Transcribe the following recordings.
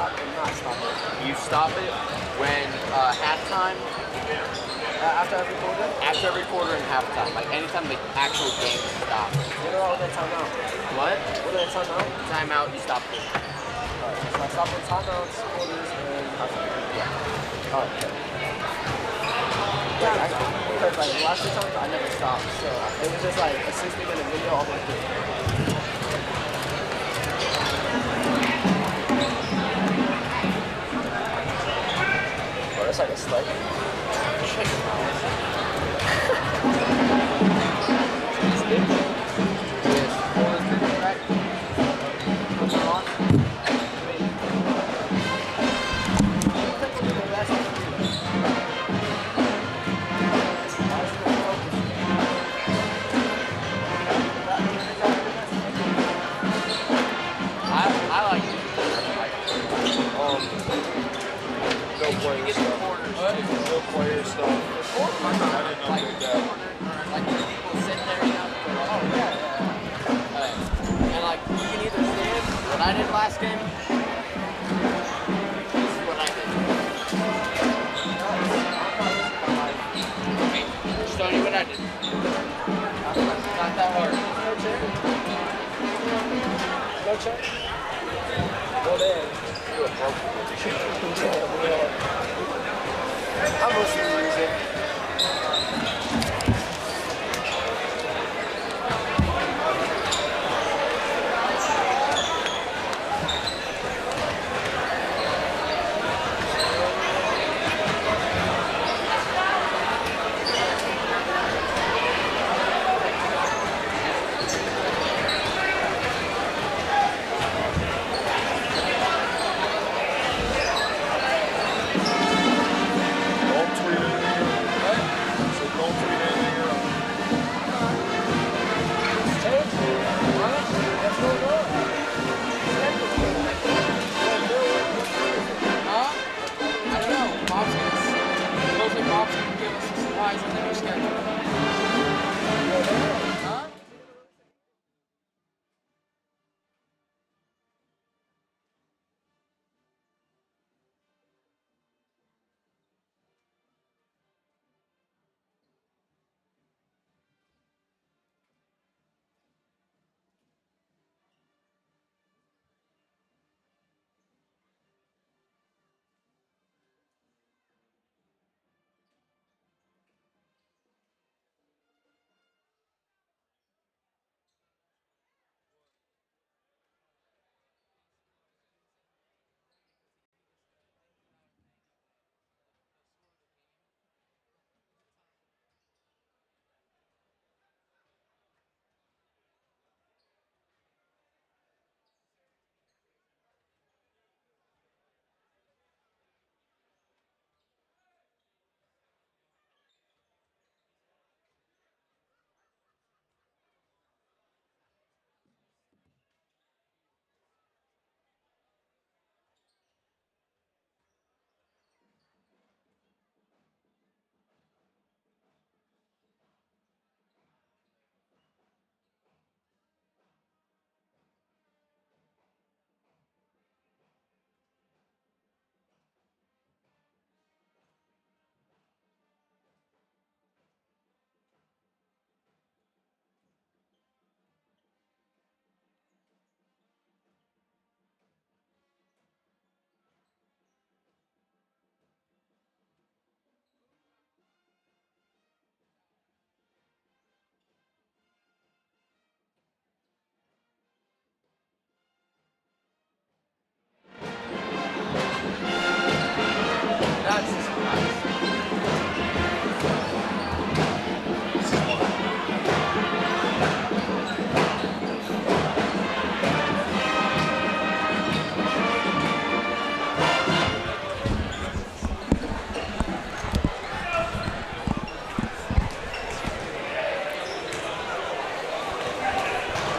stop or not stop it? You stop it when halftime. After every quarter? After every quarter and halftime. Like anytime the actual game stops. What about that timeout? What? What are the timeout? Timeout, you stop it. Alright, so I stop on timeouts, quarters, and halftime. Yeah. Alright, okay. Yeah, because like the last 2 times I never stopped, so it was just like a 60-minute video all the way through. Oh, that's like a sled. Shut your mouth. Player stuff. Like people sitting there, you know. Oh yeah. And like you can either stand. What I did last game. This is what I did. Just tell you what I did. Not that hard. No check? Well then. I'm mostly music.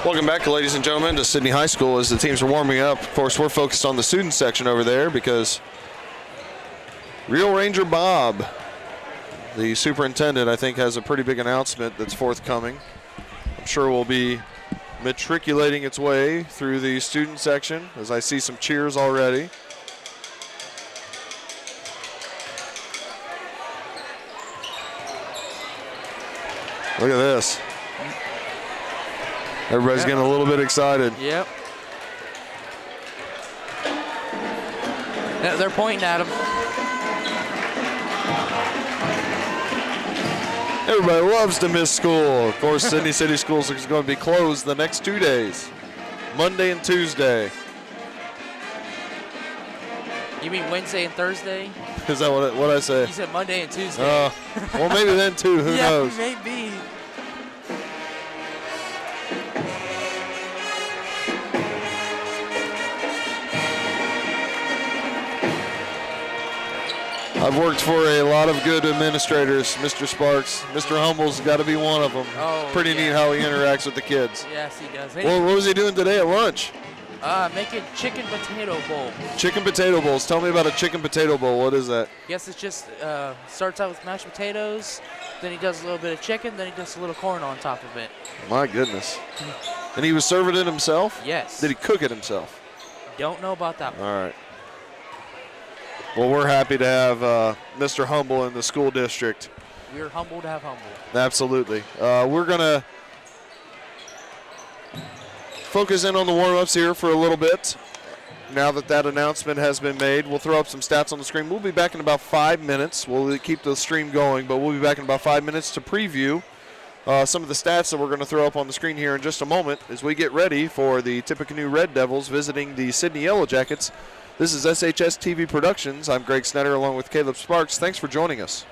Welcome back, ladies and gentlemen, to Sidney High School. As the teams are warming up, of course, we're focused on the student section over there because Real Ranger Bob, the superintendent, I think has a pretty big announcement that's forthcoming. I'm sure will be matriculating its way through the student section as I see some cheers already. Look at this. Everybody's getting a little bit excited. Yep. Yeah, they're pointing at him. Everybody loves to miss school. Of course, Sidney City Schools is going to be closed the next 2 days, Monday and Tuesday. You mean Wednesday and Thursday? Is that what I say? You said Monday and Tuesday. Well, maybe then too. Who yeah, knows? maybe. I've worked for a lot of good administrators, Mr. Sparks. Mr. Humble's got to be one of them. Oh, Pretty neat how he interacts with the kids. Yes, he does. Well, what was he doing today at lunch? Making chicken potato bowl. Chicken potato bowls. Tell me about a chicken potato bowl. What is that? Yes, it just starts out with mashed potatoes, then he does a little bit of chicken, then he does a little corn on top of it. My goodness. And he was serving it himself? Yes. Did he cook it himself? Don't know about that one. All right. Well, we're happy to have Mr. Humble in the school district. We're humbled to have Humble. Absolutely. We're going to focus in on the warm-ups here for a little bit. Now that announcement has been made, we'll throw up some stats on the screen. We'll be back in about 5 minutes. We'll keep the stream going, but we'll be back in about 5 minutes to preview some of the stats that we're going to throw up on the screen here in just a moment as we get ready for the Tippecanoe Red Devils visiting the Sidney Yellow Jackets. This is SHS TV Productions. I'm Greg Snetter along with Caleb Sparks. Thanks for joining us.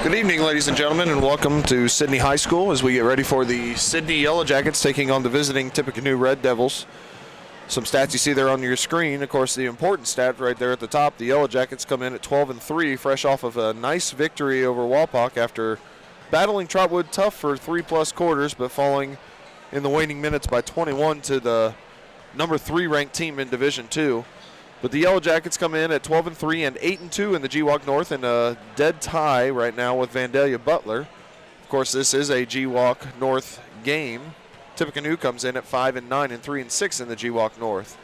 Good evening, ladies and gentlemen, and welcome to Sidney High School as we get ready for the Sidney Yellow Jackets taking on the visiting Tippecanoe Red Devils. Some stats you see there on your screen. Of course, the important stat right there at the top, the Yellow Jackets come in at 12-3, fresh off of a nice victory over Walpock after battling Trotwood tough for 3+ quarters, but falling in the waning minutes by 21 to the number 3 ranked team in Division II. But the Yellow Jackets come in at 12-3 and 8-2 in the GWAC North, and a dead tie right now with Vandalia Butler. Of course, this is a GWAC North game. Tippecanoe comes in at 5-9 and 3-6 in the GWAC North.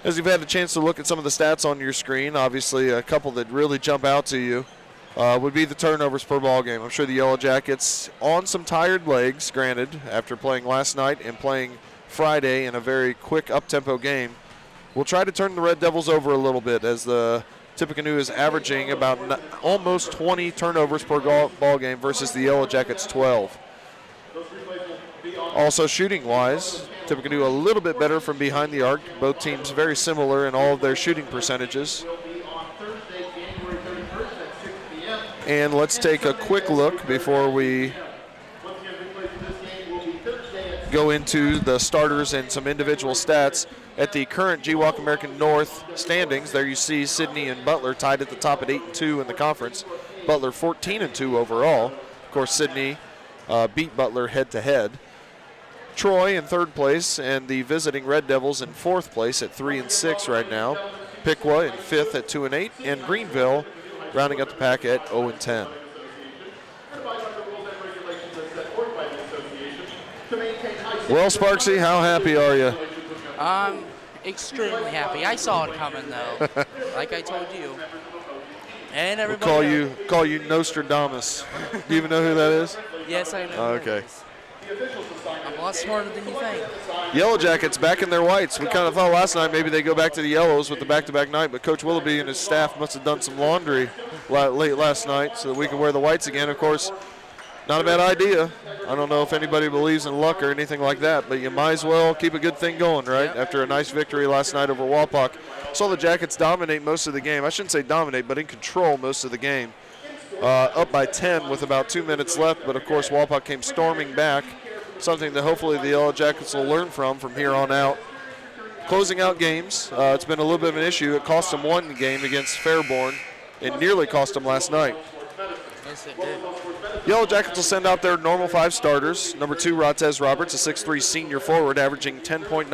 As you've had a chance to look at some of the stats on your screen, obviously a couple that really jump out to you would be the turnovers per ball game. I'm sure the Yellow Jackets on some tired legs, granted, after playing last night and playing Friday in a very quick up-tempo game. We'll try to turn the Red Devils over a little bit as the Tippecanoe is averaging about almost 20 turnovers per ball game versus the Yellow Jackets 12. Also shooting-wise, Tippecanoe a little bit better from behind the arc. Both teams very similar in all of their shooting percentages. And let's take a quick look before we go into the starters and some individual stats. At the current GWAC American North standings, there you see Sidney and Butler tied at the top at 8-2 in the conference. Butler 14-2 overall. Of course, Sidney beat Butler head-to-head. Troy in third place, and the visiting Red Devils in fourth place at 3-6 right now. Piqua in fifth at 2-8, and Greenville rounding up the pack at 0-10. Well, Sparksy, how happy are you? I'm extremely happy. I saw it coming, though, like I told you. And everybody We'll call you Nostradamus. Do you even know who that is? Yes, I know. Okay. I'm a lot smarter than you think. Yellow Jackets back in their whites. We kind of thought last night maybe they go back to the yellows with the back-to-back night, but Coach Willoughby and his staff must have done some laundry late last night so that we can wear the whites again. Of course, not a bad idea. I don't know if anybody believes in luck or anything like that, but you might as well keep a good thing going, right? Yep. After a nice victory last night over Walpock. Saw the Jackets dominate most of the game. I shouldn't say dominate, but in control most of the game. Up by 10 with about 2 minutes left, but of course Walpock came storming back, something that hopefully the Yellow Jackets will learn from here on out. Closing out games, it's been a little bit of an issue. It cost them one game against Fairborn. It nearly cost them last night. Yes, it did. Yellow Jackets will send out their normal 5 starters. Number 2, Rotez Roberts, a 6'3" senior forward, averaging 10.9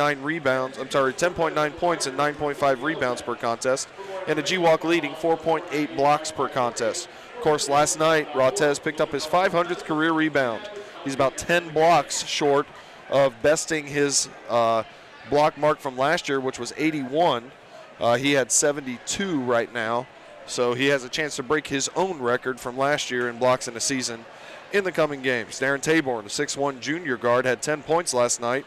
points and 9.5 rebounds per contest, and a GWAC leading 4.8 blocks per contest. Of course, last night, Rotez picked up his 500th career rebound. He's about 10 blocks short of besting his block mark from last year, which was 81. He had 72 right now. So he has a chance to break his own record from last year in blocks in a season in the coming games. Darren Taborn, a 6'1" junior guard, had 10 points last night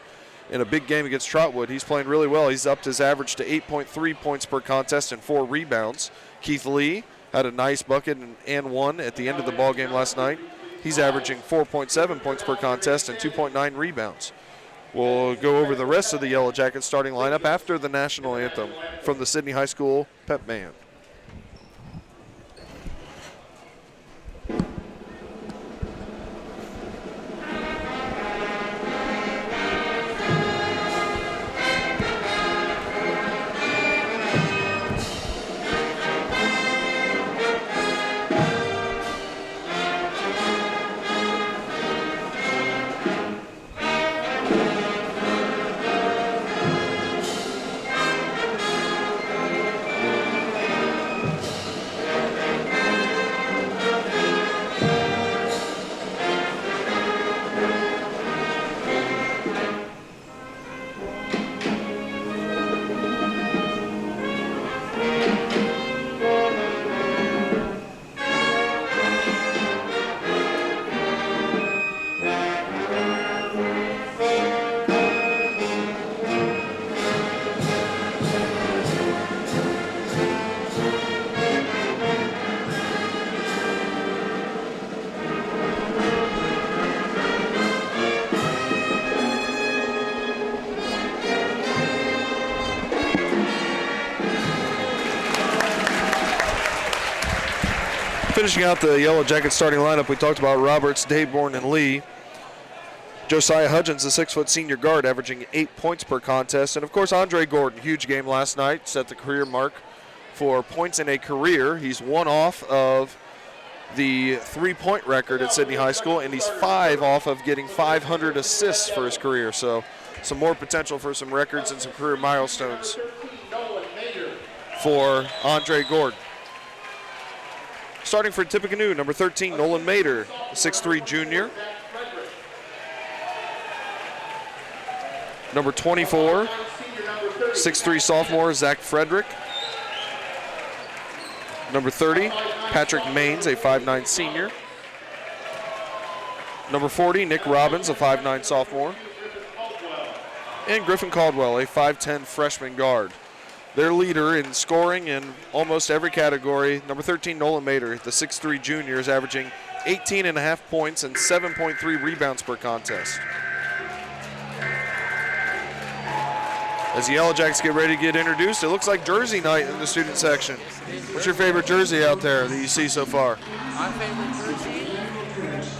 in a big game against Trotwood. He's playing really well. He's upped his average to 8.3 points per contest and 4 rebounds. Keith Lee had a nice bucket and one at the end of the ball game last night. He's averaging 4.7 points per contest and 2.9 rebounds. We'll go over the rest of the Yellow Jackets starting lineup after the national anthem from the Sidney High School Pep Band. Finishing out the Yellow Jacket starting lineup, we talked about Roberts, Dayborn, and Lee. Josiah Hudgens, the 6-foot senior guard, averaging 8 points per contest. And, of course, Andre Gordon, huge game last night, set the career mark for points in a career. He's one off of the 3-point record at Sidney High School, and he's 5 off of getting 500 assists for his career. So some more potential for some records and some career milestones for Andre Gordon. Starting for Tippecanoe, number 13, Nolan Mader, 6'3" junior. Number 24, 6'3" sophomore, Zach Frederick. Number 30, Patrick Maines, a 5'9" senior. Number 40, Nick Robbins, a 5'9" sophomore. And Griffin Caldwell, a 5'10" freshman guard. Their leader in scoring in almost every category, number 13, Nolan Mader, the 6'3" junior, is averaging 18.5 points and 7.3 rebounds per contest. As the Yellow Jackets get ready to get introduced, it looks like jersey night in the student section. What's your favorite jersey out there that you see so far? My favorite jersey?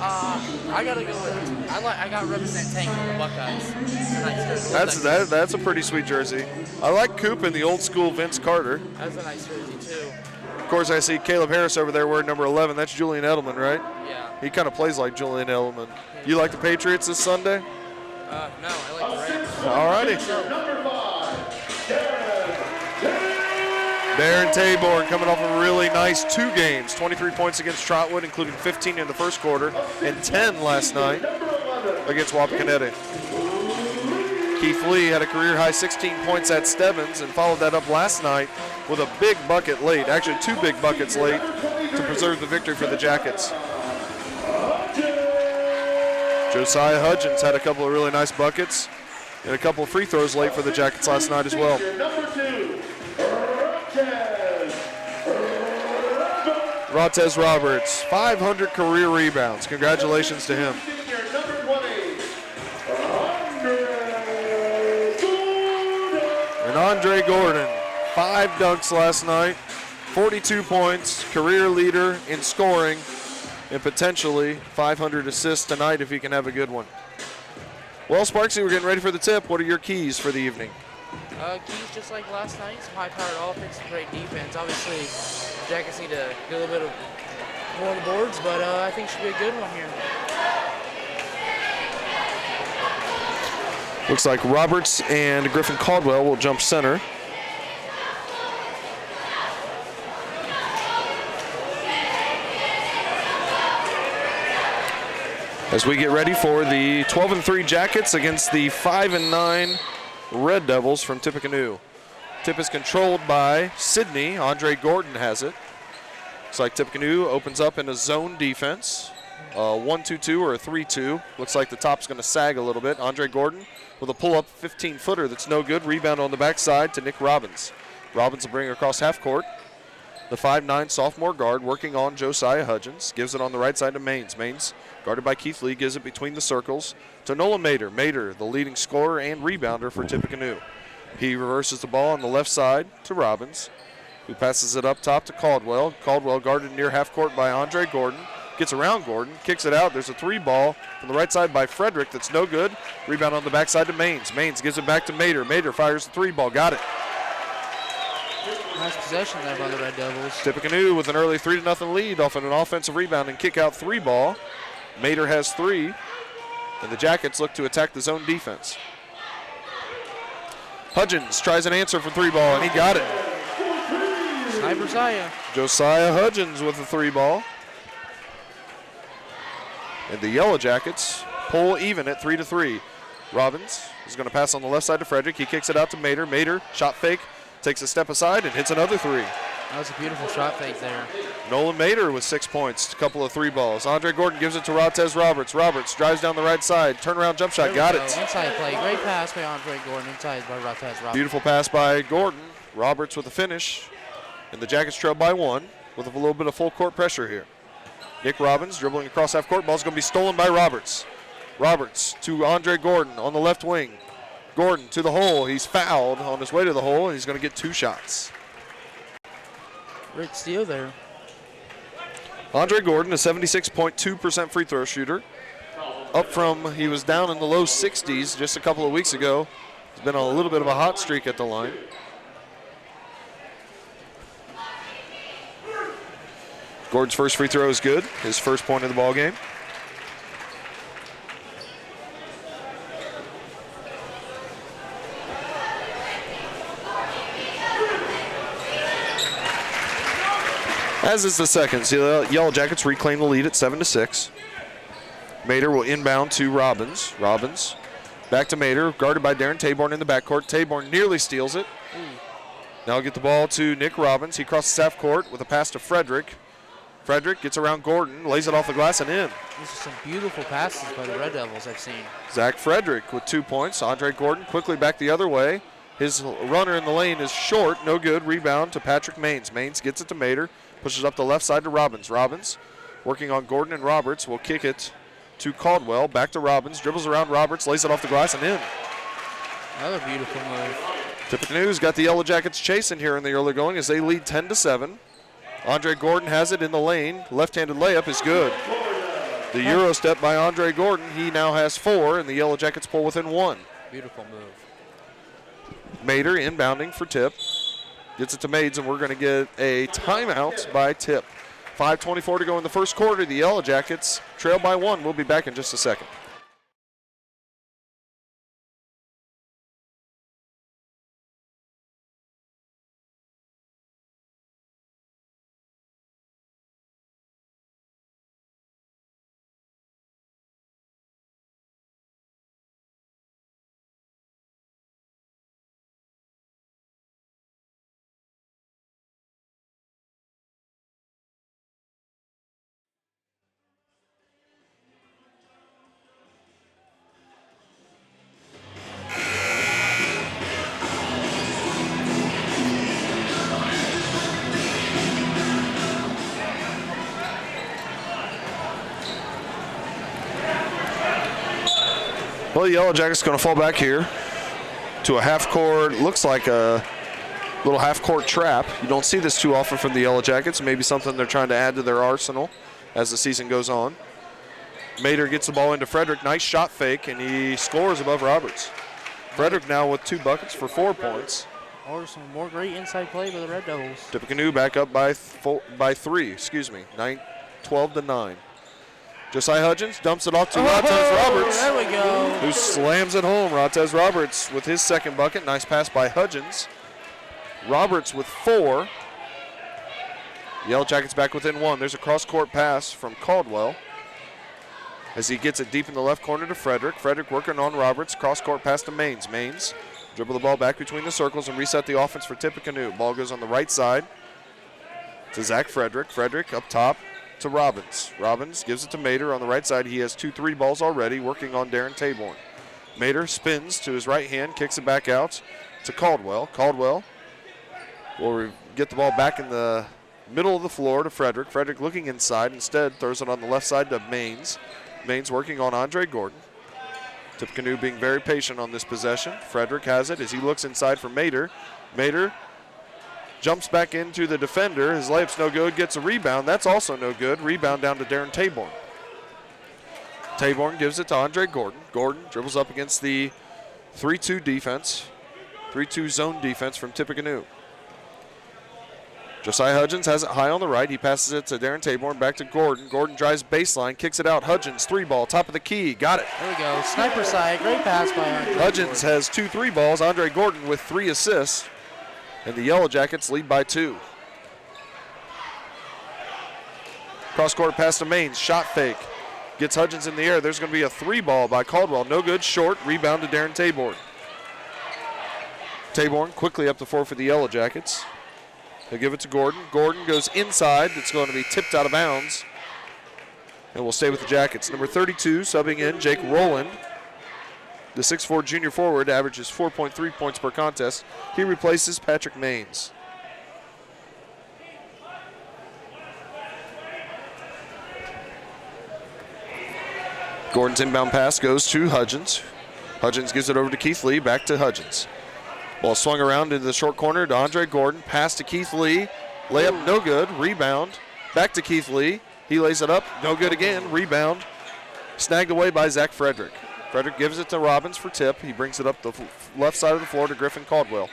I gotta go with, I got represent Tank for the Buckeyes. It's a nice jersey. That's a pretty sweet jersey. I like Coop and the old school Vince Carter. That's a nice jersey too. Of course, I see Caleb Harris over there wearing number 11. That's Julian Edelman, right? Yeah. He kind of plays like Julian Edelman. You like the Patriots this Sunday? No, I like the Rams. All righty. Darren Taborn coming off a really nice 2 games. 23 points against Trotwood, including 15 in the first quarter and 10 last night against Wapakoneta. Keith Lee had a career-high 16 points at Stebbins and followed that up last night with a big bucket late, actually 2 big buckets late, to preserve the victory for the Jackets. Josiah Hudgens had a couple of really nice buckets and a couple of free throws late for the Jackets last night as well. Rotez Roberts, 500 career rebounds. Congratulations to him. And Andre Gordon, 5 dunks last night, 42 points, career leader in scoring, and potentially 500 assists tonight if he can have a good one. Well, Sparksy, we're getting ready for the tip. What are your keys for the evening? Keys just like last night, some high-powered offense, some great defense. Obviously, the Jackets need to get a little bit of more on the boards, but I think it should be a good one here. Looks like Roberts and Griffin Caldwell will jump center. As we get ready for the 12-3 Jackets against the 5-9 Red Devils from Tippecanoe. Tip is controlled by Sidney. Andre Gordon has it. Looks like Tippecanoe opens up in a zone defense. 1-2-2 or a 3-2. Looks like the top's going to sag a little bit. Andre Gordon with a pull-up 15-footer that's no good. Rebound on the backside to Nick Robbins. Robbins will bring it across half court. The 5'9 sophomore guard working on Josiah Hudgens. Gives it on the right side to Maines. Maines, guarded by Keith Lee, gives it between the circles to Nolan Mader. Mader, the leading scorer and rebounder for Tippecanoe. He reverses the ball on the left side to Robbins, who passes it up top to Caldwell. Caldwell guarded near half court by Andre Gordon. Gets around Gordon, kicks it out. There's a 3 ball from the right side by Frederick that's no good. Rebound on the backside to Maines. Maines gives it back to Mader. Mader fires the 3 ball. Got it. Nice possession there by the Red Devils. Tippecanoe with an early 3-0 lead off of an offensive rebound and kick out 3 ball. Mader has 3, and the Jackets look to attack the zone defense. Hudgens tries an answer for 3 ball, and he got it. Josiah. Josiah Hudgens with the 3 ball. And the Yellow Jackets pull even at 3-3. Robbins is going to pass on the left side to Frederick. He kicks it out to Mader. Mader, shot fake, takes a step aside and hits another 3. That was a beautiful shot fake there. Nolan Mader with 6 points, a couple of 3 balls. Andre Gordon gives it to Rotez Roberts. Roberts drives down the right side, turnaround jump shot, got it. Inside play, great pass by Andre Gordon, inside by Rotez Roberts. Beautiful pass by Gordon. Roberts with the finish. And the Jackets trail by 1 with a little bit of full court pressure here. Nick Robbins dribbling across half court. Ball's going to be stolen by Roberts. Roberts to Andre Gordon on the left wing. Gordon to the hole. He's fouled on his way to the hole, and he's going to get 2 shots. Great steal there. Andre Gordon, a 76.2% free throw shooter. Up from, he was down in the low 60s just a couple of weeks ago. He's been on a little bit of a hot streak at the line. Gordon's first free throw is good, his first point of the ball game. As is the second, so the Yellow Jackets reclaim the lead at 7-6. Mater will inbound to Robbins. Robbins back to Mater, guarded by Darren Taborn in the backcourt. Taborn nearly steals it. Now he'll get the ball to Nick Robbins. He crosses half court with a pass to Frederick. Frederick gets around Gordon, lays it off the glass and in. These are some beautiful passes by the Red Devils I've seen. Zach Frederick with 2 points. Andre Gordon quickly back the other way. His runner in the lane is short, no good. Rebound to Patrick Maines. Maines gets it to Mater, pushes up the left side to Robbins. Robbins working on Gordon and Roberts will kick it to Caldwell. Back to Robbins, dribbles around Roberts, lays it off the glass and in. Another beautiful move. Tippecanoe's got the Yellow Jackets chasing here in the early going as they lead 10-7. Andre Gordon has it in the lane. Left-handed layup is good. The Euro step by Andre Gordon. He now has 4, and the Yellow Jackets pull within 1. Beautiful move. Mater inbounding for Tip. Gets it to Maids, and we're going to get a timeout by Tip. 5:24 to go in the first quarter. The Yellow Jackets trail by 1. We'll be back in just a second. Well, the Yellow Jackets going to fall back here to a half court. Looks like a little half court trap. You don't see this too often from the Yellow Jackets. Maybe something they're trying to add to their arsenal as the season goes on. Mater gets the ball into Frederick. Nice shot fake, and he scores above Roberts. Frederick now with 2 buckets for 4 points. Or some more great inside play by the Red Devils. Tippecanoe back up by 3. 12-9. Josiah Hudgens dumps it off to Rottez Roberts. There we go. Who slams it home. Rottez Roberts with his second bucket. Nice pass by Hudgens. Roberts with 4. Yellow Jackets back within 1. There's a cross-court pass from Caldwell as he gets it deep in the left corner to Frederick. Frederick working on Roberts. Cross-court pass to Maines. Maines dribble the ball back between the circles and reset the offense for Tippecanoe. Ball goes on the right side to Zach Frederick. Frederick up top to Robbins. Robbins gives it to Mater on the right side. He has 2 3 balls already, working on Darren Taborn. Mater spins to his right hand, kicks it back out to Caldwell. Caldwell will get the ball back in the middle of the floor to Frederick. Frederick looking inside, instead throws it on the left side to Maines. Maines working on Andre Gordon. Tippecanoe being very patient on this possession. Frederick has it as he looks inside for Mater. Mater jumps back into the defender. His layup's no good. Gets a rebound. That's also no good. Rebound down to Darren Taborn. Taborn gives it to Andre Gordon. Gordon dribbles up against the 3-2 defense. 3-2 zone defense from Tippecanoe. Josiah Hudgens has it high on the right. He passes it to Darren Taborn. Back to Gordon. Gordon drives baseline. Kicks it out. Hudgens, 3-ball. Top of the key. Got it. There we go. Sniper side. Great pass by Andre Hudgens Gordon. has 2 3 balls. Andre Gordon with 3 assists. And the Yellow Jackets lead by 2. Cross-court pass to Maines. Shot fake. Gets Hudgens in the air. There's going to be a 3-ball by Caldwell. No good. Short. Rebound to Darren Taborn. Taborn quickly up the floor for the Yellow Jackets. They'll give it to Gordon. Gordon goes inside. It's going to be tipped out of bounds. And we'll stay with the Jackets. Number 32 subbing in, Jake Rowland. The 6'4 junior forward averages 4.3 points per contest. He replaces Patrick Maines. Gordon's inbound pass goes to Hudgens. Hudgens gives it over to Keith Lee, back to Hudgens. Ball swung around into the short corner to Andre Gordon. Pass to Keith Lee. Layup no good. Rebound. Back to Keith Lee. He lays it up. No good again. Rebound. Snagged away by Zach Frederick. Frederick gives it to Robbins for tip. He brings it up the left side of the floor to Griffin Caldwell.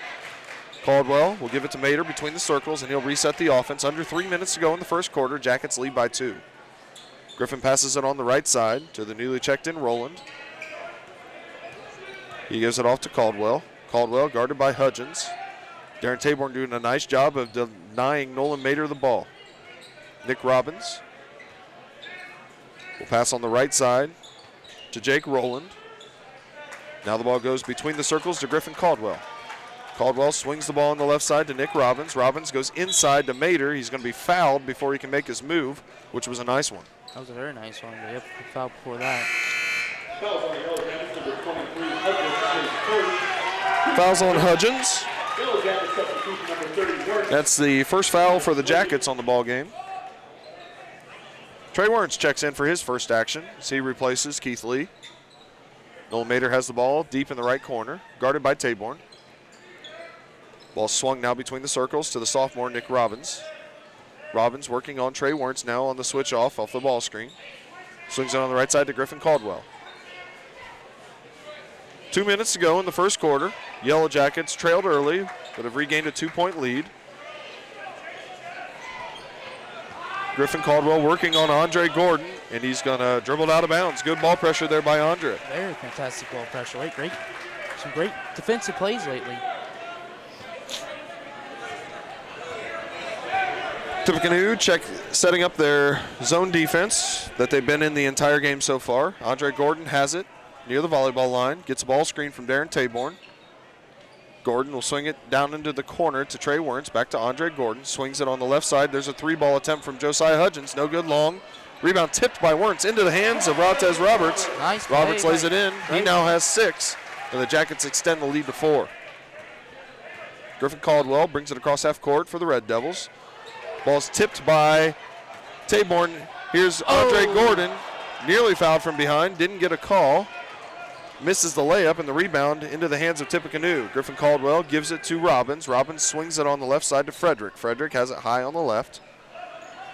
Caldwell will give it to Mater between the circles, and he'll reset the offense. Under 3 minutes to go in the first quarter. Jackets lead by 2. Griffin passes it on the right side to the newly checked-in Roland. He gives it off to Caldwell. Caldwell guarded by Hudgens. Darren Taborn doing a nice job of denying Nolan Mater the ball. Nick Robbins will pass on the right side to Jake Rowland. Now the ball goes between the circles to Griffin Caldwell. Caldwell swings the ball on the left side to Nick Robbins. Robbins goes inside to Mater. He's going to be fouled before he can make his move, which was a nice one. That was a very nice one. Yep, foul before that. Fouls on Hudgens. That's the first foul for the Jackets on the ball game. Trey Warrens checks in for his first action as he replaces Keith Lee. Nolan Mater has the ball deep in the right corner, guarded by Taborn. Ball swung now between the circles to the sophomore Nick Robbins. Robbins working on Trey Warrens now on the switch off the ball screen. Swings it on the right side to Griffin Caldwell. 2 minutes to go in the first quarter. Yellow Jackets trailed early, but have regained a 2-point lead. Griffin Caldwell working on Andre Gordon, and he's going to dribble it out of bounds. Good ball pressure there by Andre. Very fantastic ball pressure. Great. Some great defensive plays lately. Tippecanoe setting up their zone defense that they've been in the entire game so far. Andre Gordon has it near the volleyball line. Gets a ball screen from Darren Taborn. Gordon will swing it down into the corner to Trey Warrens. Back to Andre Gordon. Swings it on the left side. There's a 3-ball attempt from Josiah Hudgens. No good long. Rebound tipped by Warrens into the hands of Rotez Roberts. Nice Roberts play, lays it in. He now has 6, and the Jackets extend the lead to 4. Griffin Caldwell brings it across half court for the Red Devils. Ball's tipped by Taborn. Here's Andre Gordon. Nearly fouled from behind. Didn't get a call. Misses the layup and the rebound into the hands of Tippecanoe. Griffin Caldwell gives it to Robbins. Robbins swings it on the left side to Frederick. Frederick has it high on the left.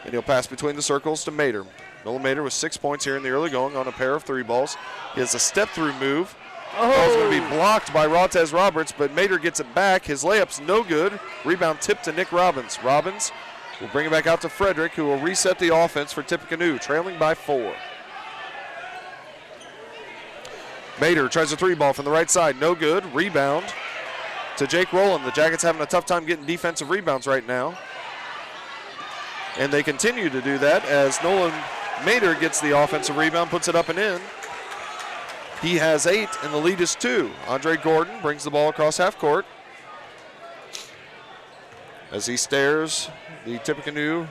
And he'll pass between the circles to Mater. Nolan Mater with 6 points here in the early going on a pair of 3 balls. He has a step-through move. Ball's going to be blocked by Rotez Roberts, but Mater gets it back. His layup's no good. Rebound tipped to Nick Robbins. Robbins will bring it back out to Frederick, who will reset the offense for Tippecanoe, trailing by 4. Mater tries a 3-ball from the right side. No good. Rebound to Jake Rowland. The Jackets having a tough time getting defensive rebounds right now. And they continue to do that as Nolan Mater gets the offensive rebound, puts it up and in. He has 8, and the lead is 2. Andre Gordon brings the ball across half court as he stares the Tippecanoe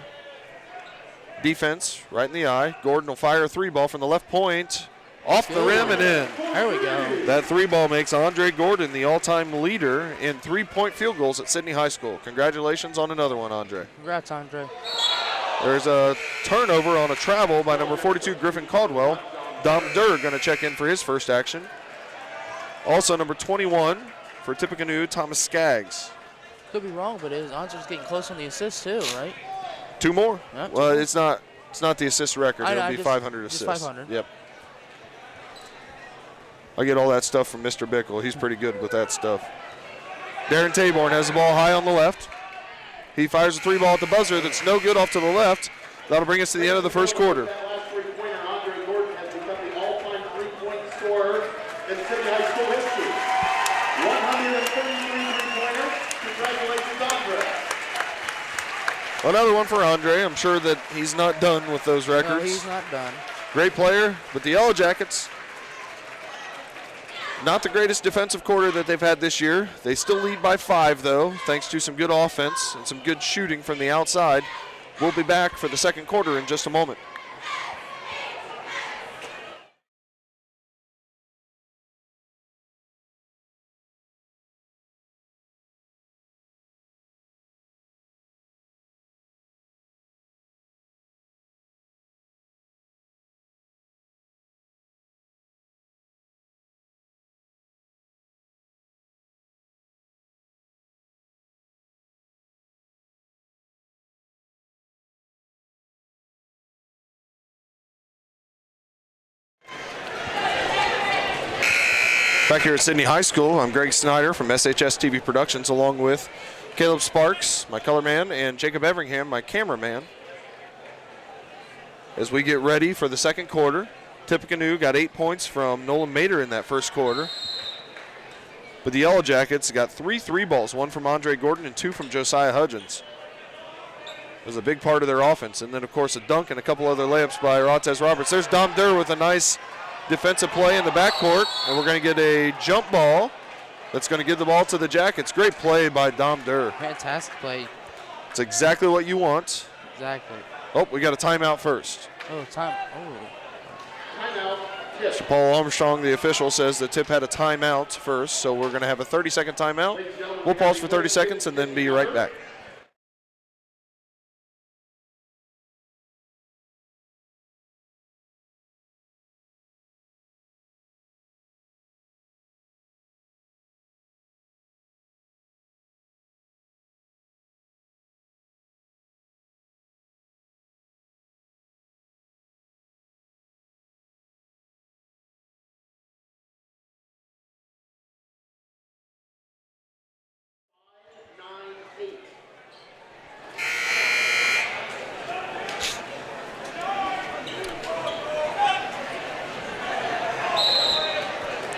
defense right in the eye. Gordon will fire a 3-ball from the left point. Off the rim and in. There we go. That 3-ball makes Andre Gordon the all-time leader in 3-point field goals at Sidney High School. Congratulations on another one, Andre. Congrats, Andre. There's a turnover on a travel by number 42, Griffin Caldwell. Dom Durr going to check in for his first action. Also number 21 for Tippecanoe, Thomas Skaggs. Could be wrong, but Andre's getting close on the assists too, right? 2 more? Yep, Well, it's not the assist record. It'll be 500 just assists. 500. Yep. I get all that stuff from Mr. Bickle. He's pretty good with that stuff. Darren Taborn has the ball high on the left. He fires a 3-ball at the buzzer that's no good off to the left. That'll bring us to the end of the first quarter. Andre Gordon has become the all-time 3-point scorer in Sidney High School history. 133 3-pointers. Congratulations, Andre. Another one for Andre. I'm sure that he's not done with those records. No, he's not done. Great player, but the Yellow Jackets, not the greatest defensive quarter that they've had this year. They still lead by 5, though, thanks to some good offense and some good shooting from the outside. We'll be back for the second quarter in just a moment. Back here at Sidney High School, I'm Greg Snyder from SHS TV Productions, along with Caleb Sparks, my color man, and Jacob Everingham, my cameraman. As we get ready for the second quarter, Tippecanoe got 8 points from Nolan Mater in that first quarter. But the Yellow Jackets got 3 3-balls, 1 from Andre Gordon and 2 from Josiah Hudgens. It was a big part of their offense. And then, of course, a dunk and a couple other layups by Rotez Roberts. There's Dom Durr with a nice defensive play in the backcourt, and we're going to get a jump ball that's going to give the ball to the Jackets. Great play by Dom Durr. Fantastic play. It's exactly what you want. Exactly. Oh, we got a timeout first. Oh, time. Oh. Timeout. Yes. So Paul Armstrong, the official, says the Tip had a timeout first, so we're going to have a 30-second timeout. We'll pause for 30 seconds and then be right back.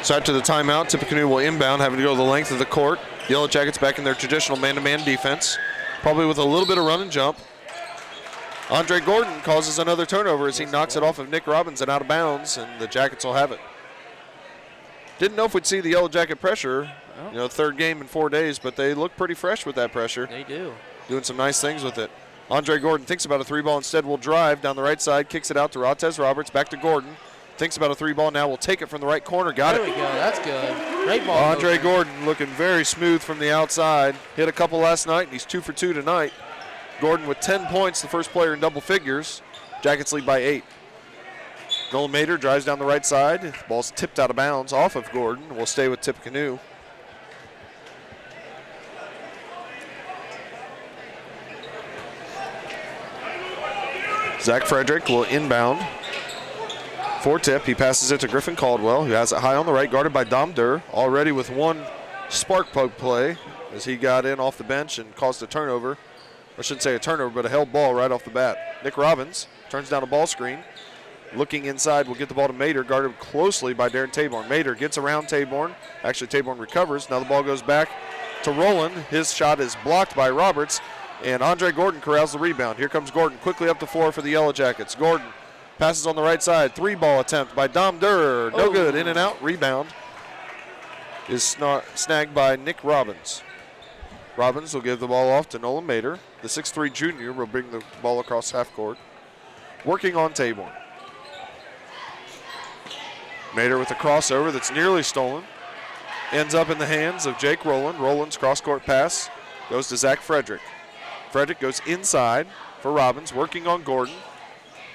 So after the timeout, Tippecanoe will inbound, having to go the length of the court. Yellow Jackets back in their traditional man-to-man defense, probably with a little bit of run and jump. Andre Gordon causes another turnover as he knocks it off of Nick Robbins and out of bounds, and the Jackets will have it. Didn't know if we'd see the Yellow Jacket pressure, third game in 4 days, but they look pretty fresh with that pressure. They do. Doing some nice things with it. Andre Gordon thinks about a 3-ball instead, will drive down the right side, kicks it out to Rotez Roberts, back to Gordon. Thinks about a 3-ball now, will take it from the right corner, got it. There we go, that's good. Great ball. Andre Gordon looking very smooth from the outside. Hit a couple last night, and he's 2 for 2 tonight. Gordon with 10 points, the first player in double figures. Jackets lead by 8. Nolan Mater drives down the right side. The ball's tipped out of bounds off of Gordon. Will stay with Tippecanoe. Zach Frederick will inbound for Tip. He passes it to Griffin Caldwell, who has it high on the right, guarded by Dom Durr, already with one spark plug play as he got in off the bench and caused a turnover. I shouldn't say a turnover, but a held ball right off the bat. Nick Robbins turns down a ball screen. Looking inside, will get the ball to Mater, guarded closely by Darren Taborn. Mater gets around Taborn. Actually, Taborn recovers. Now the ball goes back to Rowland. His shot is blocked by Roberts, and Andre Gordon corrals the rebound. Here comes Gordon quickly up the floor for the Yellow Jackets. Gordon passes on the right side. 3-ball attempt by Dom Durr. No good. In and out. Rebound is snagged by Nick Robbins. Robbins will give the ball off to Nolan Mater. The 6'3 junior will bring the ball across half court. Working on Taborn. Mater with a crossover that's nearly stolen. Ends up in the hands of Jake Rowland. Rowland's cross-court pass goes to Zach Frederick. Frederick goes inside for Robbins, working on Gordon.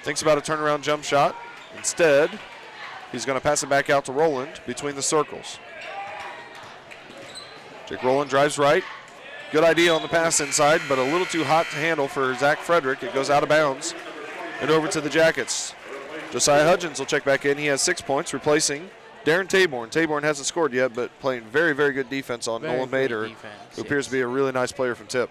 Thinks about a turnaround jump shot. Instead, he's going to pass it back out to Rowland between the circles. Jake Rowland drives right. Good idea on the pass inside, but a little too hot to handle for Zach Frederick. It goes out of bounds and over to the Jackets. Josiah Hudgens will check back in. He has 6 points, replacing Darren Taborn. Taborn hasn't scored yet, but playing very, very good defense on Nolan Mater, who appears to be a really nice player from Tip.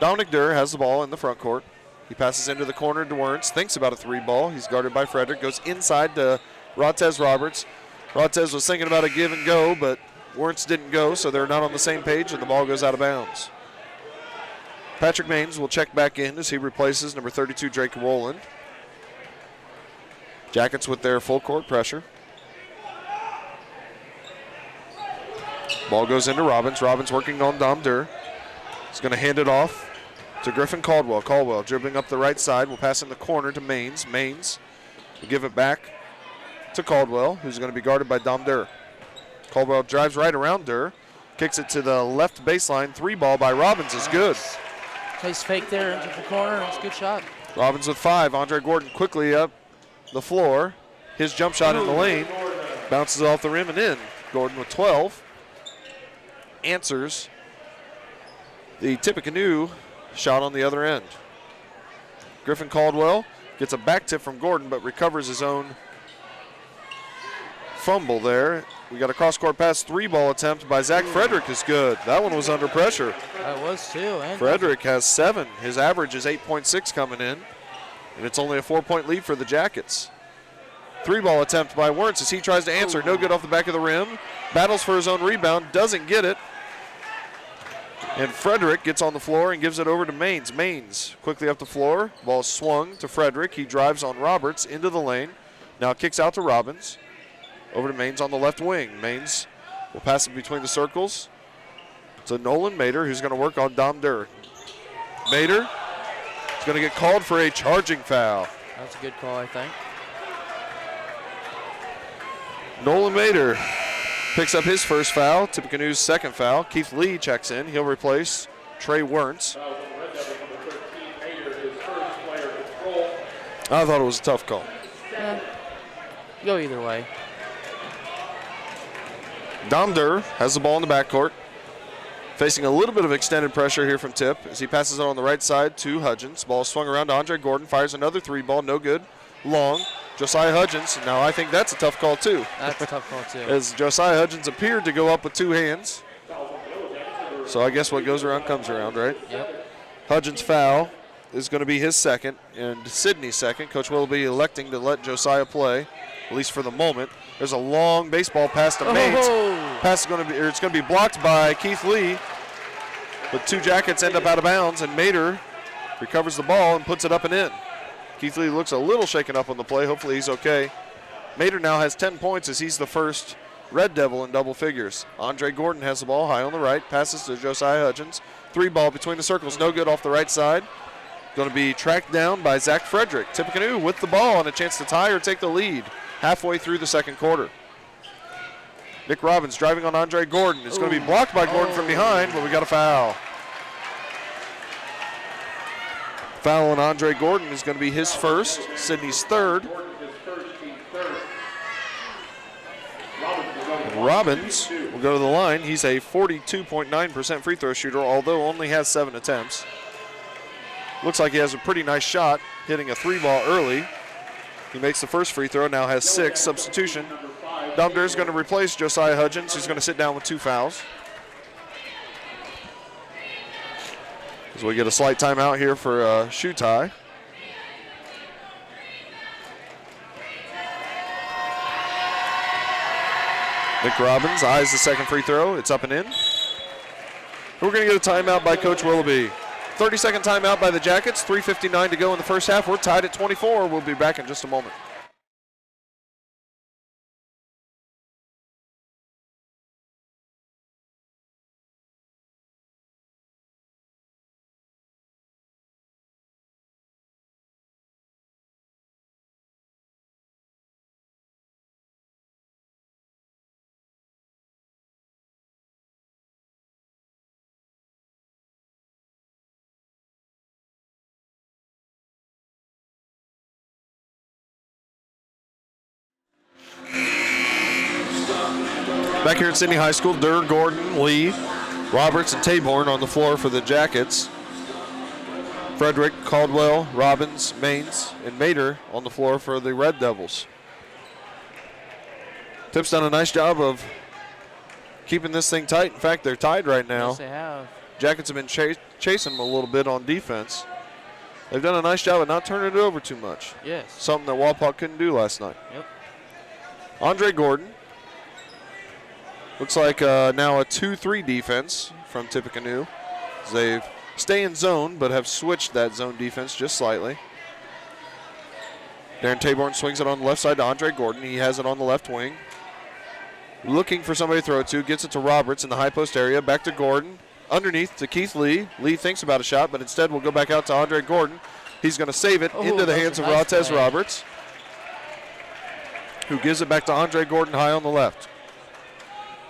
Dominic Durr has the ball in the front court. He passes into the corner to Wernz, thinks about a 3-ball. He's guarded by Frederick, goes inside to Rotez Roberts. Rotez was thinking about a give and go, but Wernz didn't go, so they're not on the same page, and the ball goes out of bounds. Patrick Maines will check back in as he replaces number 32, Drake Rowland. Jackets with their full court pressure. Ball goes into Robbins. Robbins working on Dom Durr. He's going to hand it off to Griffin Caldwell. Caldwell dribbling up the right side. Will pass in the corner to Maines. Maines will give it back to Caldwell, who's going to be guarded by Dom Durr. Caldwell drives right around Durr. Kicks it to the left baseline. 3-ball by Robbins is good. Nice fake there into the corner. It's a good shot. Robbins with 5. Andre Gordon quickly up the floor. His jump shot in the lane. Bounces off the rim and in. Gordon with 12. Answers the Tippecanoe shot on the other end. Griffin Caldwell gets a back tip from Gordon, but recovers his own fumble there. We got a cross-court pass, 3-ball attempt by Zach Frederick is good. That one was under pressure. That was too. And Frederick has 7. His average is 8.6 coming in, and it's only a 4-point lead for the Jackets. 3-ball attempt by Wernz as he tries to answer. No good off the back of the rim. Battles for his own rebound, doesn't get it. And Frederick gets on the floor and gives it over to Maines. Maines quickly up the floor. Ball swung to Frederick. He drives on Roberts into the lane. Now kicks out to Robbins. Over to Maines on the left wing. Maines will pass it between the circles to Nolan Mater, who's going to work on Dom Durr. Mater is going to get called for a charging foul. That's a good call, I think. Nolan Mater picks up his first foul. Tippecanoe's second foul. Keith Lee checks in. He'll replace Trey Wernz. I thought it was a tough call. Yeah. Go either way. Dom Durr has the ball in the backcourt. Facing a little bit of extended pressure here from Tip as he passes it on the right side to Hudgens. Ball swung around to Andre Gordon. Fires another 3-ball. No good. Long. Josiah Hudgens. Now I think that's a tough call too. That's a tough call too. As Josiah Hudgens appeared to go up with 2 hands. So I guess what goes around comes around, right? Yep. Hudgens' foul is going to be his second and Sidney's second. Coach Willoughby electing to let Josiah play, at least for the moment. There's a long baseball pass to Mates. Pass is going to be, or it's going to be blocked by Keith Lee, but 2 Jackets end up out of bounds, and Mater recovers the ball and puts it up and in. Keith Lee looks a little shaken up on the play. Hopefully he's okay. Mater now has 10 points as he's the first Red Devil in double figures. Andre Gordon has the ball high on the right, passes to Josiah Hudgens. 3-ball between the circles, no good off the right side. Going to be tracked down by Zach Frederick. Tippecanoe with the ball and a chance to tie or take the lead halfway through the second quarter. Nick Robbins driving on Andre Gordon. It's going to be blocked by Gordon from behind, but we got a foul. Foul on Andre Gordon is going to be his first, Sidney's third. And Robbins will go to the line. He's a 42.9% free throw shooter, although only has 7 attempts. Looks like he has a pretty nice shot, hitting a 3-ball early. He makes the first free throw, now has 6. Substitution. Dom Durr is going to replace Josiah Hudgens, who's going to sit down with 2 fouls. As we get a slight timeout here for a shoe tie. Nick Robbins eyes the second free throw. It's up and in. We're going to get a timeout by Coach Willoughby. 30-second timeout by the Jackets. 3:59 to go in the first half. We're tied at 24. We'll be back in just a moment. Back here at Sidney High School, Durr, Gordon, Lee, Roberts, and Taborn on the floor for the Jackets. Frederick, Caldwell, Robbins, Maines, and Mater on the floor for the Red Devils. Tip's done a nice job of keeping this thing tight. In fact, they're tied right now. Yes, they have. Jackets have been chasing them a little bit on defense. They've done a nice job of not turning it over too much. Yes. Something that Walpaugh couldn't do last night. Yep. Andre Gordon. Looks like now a 2-3 defense from Tippecanoe. They stay in zone, but have switched that zone defense just slightly. Darren Taborn swings it on the left side to Andre Gordon. He has it on the left wing. Looking for somebody to throw it to. Gets it to Roberts in the high post area. Back to Gordon. Underneath to Keith Lee. Lee thinks about a shot, but instead will go back out to Andre Gordon. He's going to save it into the hands of Rotez Roberts, who gives it back to Andre Gordon high on the left.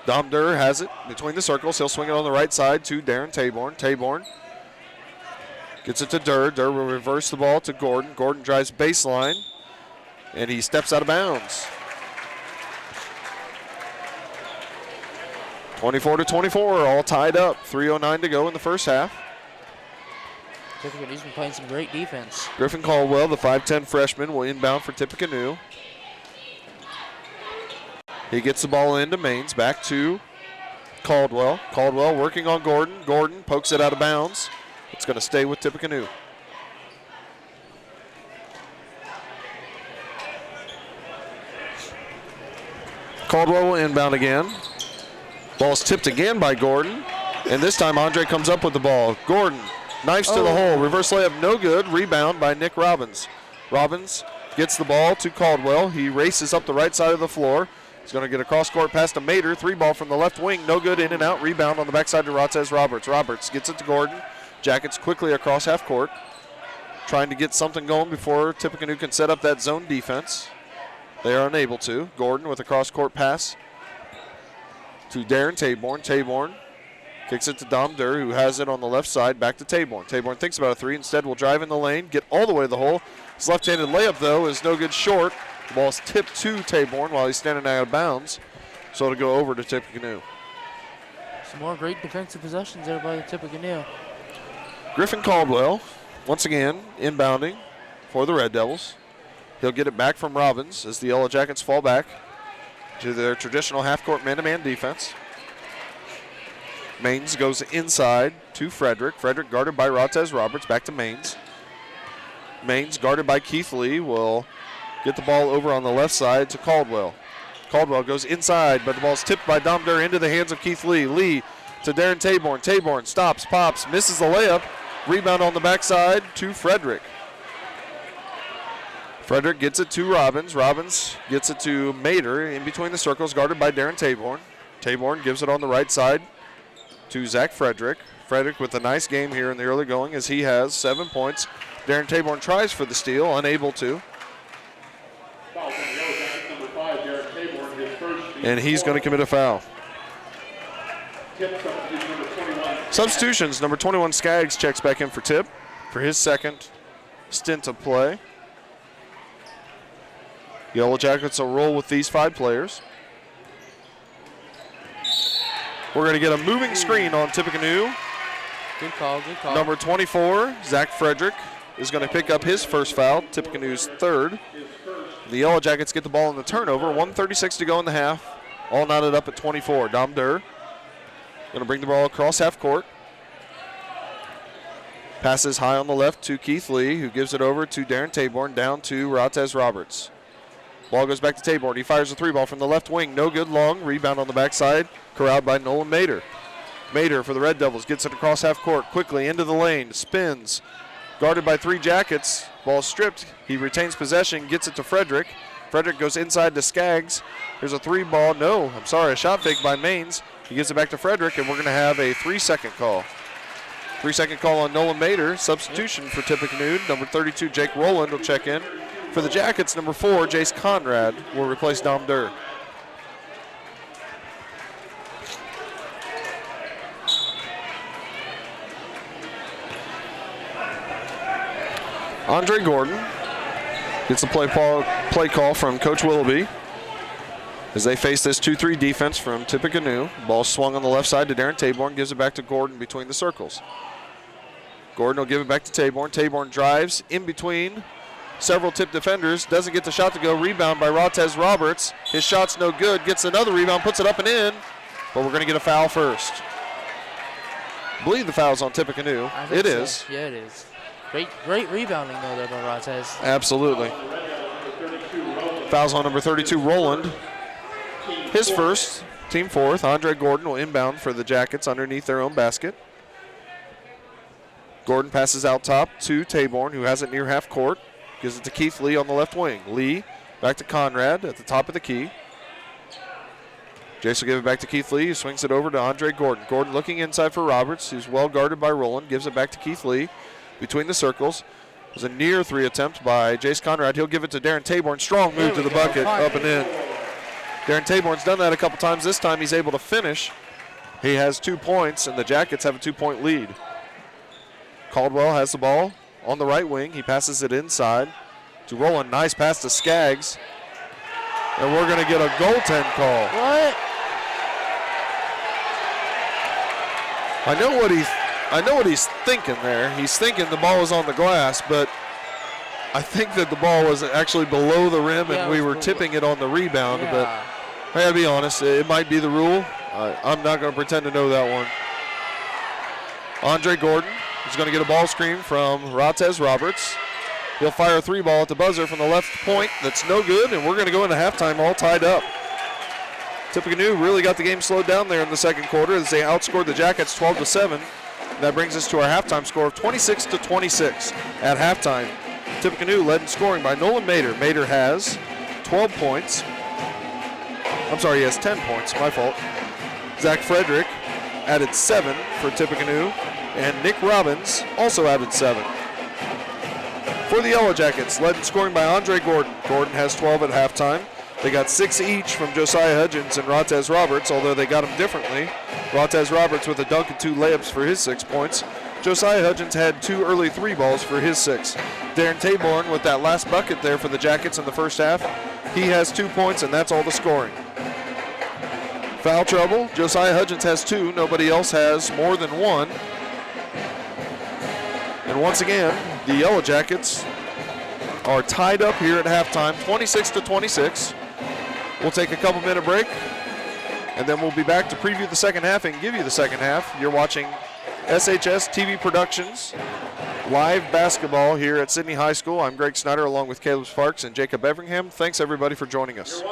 Dom Durr has it between the circles. He'll swing it on the right side to Darren Taborn. Taborn gets it to Durr. Durr will reverse the ball to Gordon. Gordon drives baseline, and he steps out of bounds. 24-24, all tied up. 3:09 to go in the first half. Tippecanoe's been playing some great defense. Griffin Caldwell, the 5'10 freshman, will inbound for Tippecanoe. He gets the ball into Maines, back to Caldwell. Caldwell working on Gordon. Gordon pokes it out of bounds. It's going to stay with Tippecanoe. Caldwell will inbound again. Ball's tipped again by Gordon. And this time Andre comes up with the ball. Gordon, knifes to the hole. Reverse layup, no good. Rebound by Nick Robbins. Robbins gets the ball to Caldwell. He races up the right side of the floor. He's going to get a cross-court pass to Mater. 3-ball from the left wing. No good, in and out. Rebound on the backside to Rotez Roberts. Roberts gets it to Gordon. Jackets quickly across half court. Trying to get something going before Tippecanoe can set up that zone defense. They are unable to. Gordon with a cross-court pass to Darren Taborn. Taborn kicks it to Dom Durr, who has it on the left side. Back to Taborn. Taborn thinks about a three. Instead will drive in the lane, get all the way to the hole. His left-handed layup, though, is no good short. The ball's tipped to Taborn while he's standing out of bounds. So it'll go over to Tippecanoe. Some more great defensive possessions there by the Tippecanoe. Griffin Caldwell, once again, inbounding for the Red Devils. He'll get it back from Robbins as the Yellow Jackets fall back to their traditional half-court man-to-man defense. Maines goes inside to Frederick. Frederick guarded by Rotez Roberts. Back to Maines. Maines guarded by Keith Lee will get the ball over on the left side to Caldwell. Caldwell goes inside, but the ball's tipped by Dom Durr into the hands of Keith Lee. Lee to Darren Taborn. Taborn stops, pops, misses the layup. Rebound on the backside to Frederick. Frederick gets it to Robbins. Robbins gets it to Mater in between the circles, guarded by Darren Taborn. Taborn gives it on the right side to Zach Frederick. Frederick with a nice game here in the early going as he has 7 points. Darren Taborn tries for the steal, unable to. Foul from the Yellow Jackets, number 5, Darren Taborn, his first. And he's going to commit a foul. Tip substitution number 21. Substitutions, number 21 Skaggs checks back in for Tip for his second stint of play. Yellow Jackets will roll with these 5 players. We're going to get a moving screen on Tippecanoe. Good call, good call. Number 24, Zach Frederick, is going to pick up his first foul, Tippecanoe's third. The Yellow Jackets get the ball in the turnover. 1:36 to go in the half. All knotted up at 24. Dom Durr going to bring the ball across half court. Passes high on the left to Keith Lee, who gives it over to Darren Taborn, down to Rotez Roberts. Ball goes back to Taborn. He fires a 3-ball from the left wing. No good, long. Rebound on the backside. Corralled by Nolan Mater. Mater for the Red Devils gets it across half court. Quickly into the lane. Spins. Guarded by 3 Jackets. Ball stripped. He retains possession. Gets it to Frederick. Frederick goes inside to Skaggs. There's a 3-ball. No, I'm sorry. A shot fake by Maines. He gives it back to Frederick, and we're going to have a 3-second call. 3-second call on Nolan Mater. Substitution for Tippecanoe. Number 32, Jake Rowland, will check in. For the Jackets, number 4, Jace Conrad, will replace Dom Durr. Andre Gordon gets a play call from Coach Willoughby as they face this 2-3 defense from Tippecanoe. Ball swung on the left side to Darren Taborn, gives it back to Gordon between the circles. Gordon will give it back to Taborn. Taborn drives in between several Tip defenders, doesn't get the shot to go. Rebound by Rotez Roberts. His shot's no good. Gets another rebound, puts it up and in, but we're going to get a foul first. I believe the foul's on Tippecanoe. It is. Yeah, it is. Great rebounding though there by Rotez. Absolutely. Foul's on number 32, Rowland. His first, team fourth. Andre Gordon will inbound for the Jackets underneath their own basket. Gordon passes out top to Taborn, who has it near half court. Gives it to Keith Lee on the left wing. Lee back to Conrad at the top of the key. Jace will give it back to Keith Lee, who swings it over to Andre Gordon. Gordon looking inside for Roberts, who's well guarded by Rowland. Gives it back to Keith Lee between the circles. It was a near 3 attempt by Jace Conrad. He'll give it to Darren Taborn. Strong move to the bucket, up and in. Darren Taborn's done that a couple times. This time he's able to finish. He has 2 points, and the Jackets have a 2-point lead. Caldwell has the ball on the right wing. He passes it inside to Rowland. Nice pass to Skaggs. And we're going to get a goaltend call. What? I know what he's thinking there. He's thinking the ball was on the glass, but I think that the ball was actually below the rim, and we were tipping it on the rebound. Yeah. But I gotta be honest, it might be the rule. I'm not gonna pretend to know that one. Andre Gordon is gonna get a ball screen from Ratez Roberts. He'll fire a 3-ball at the buzzer from the left point. That's no good, and we're gonna go into halftime all tied up. Tippecanoe really got the game slowed down there in the second quarter as they outscored the Jackets 12-7. That brings us to our halftime score of 26-26 at halftime. Tippecanoe led in scoring by Nolan Mader. Mader has 12 points. I'm sorry, he has 10 points, my fault. Zach Frederick added 7 for Tippecanoe, and Nick Robbins also added 7. For the Yellow Jackets, led in scoring by Andre Gordon. Gordon has 12 at halftime. They got 6 each from Josiah Hudgens and Ratez Roberts, although they got them differently. Ratez Roberts with a dunk and 2 layups for his 6 points. Josiah Hudgens had 2 early 3-balls for his 6. Darren Taborn with that last bucket there for the Jackets in the first half. He has 2 points, and that's all the scoring. Foul trouble. Josiah Hudgens has 2. Nobody else has more than 1. And once again, the Yellow Jackets are tied up here at halftime, 26-26. We'll take a couple-minute break, and then we'll be back to preview the second half and give you the second half. You're watching SHS TV Productions live basketball here at Sidney High School. I'm Greg Snyder along with Caleb Sparks and Jacob Everingham. Thanks, everybody, for joining us.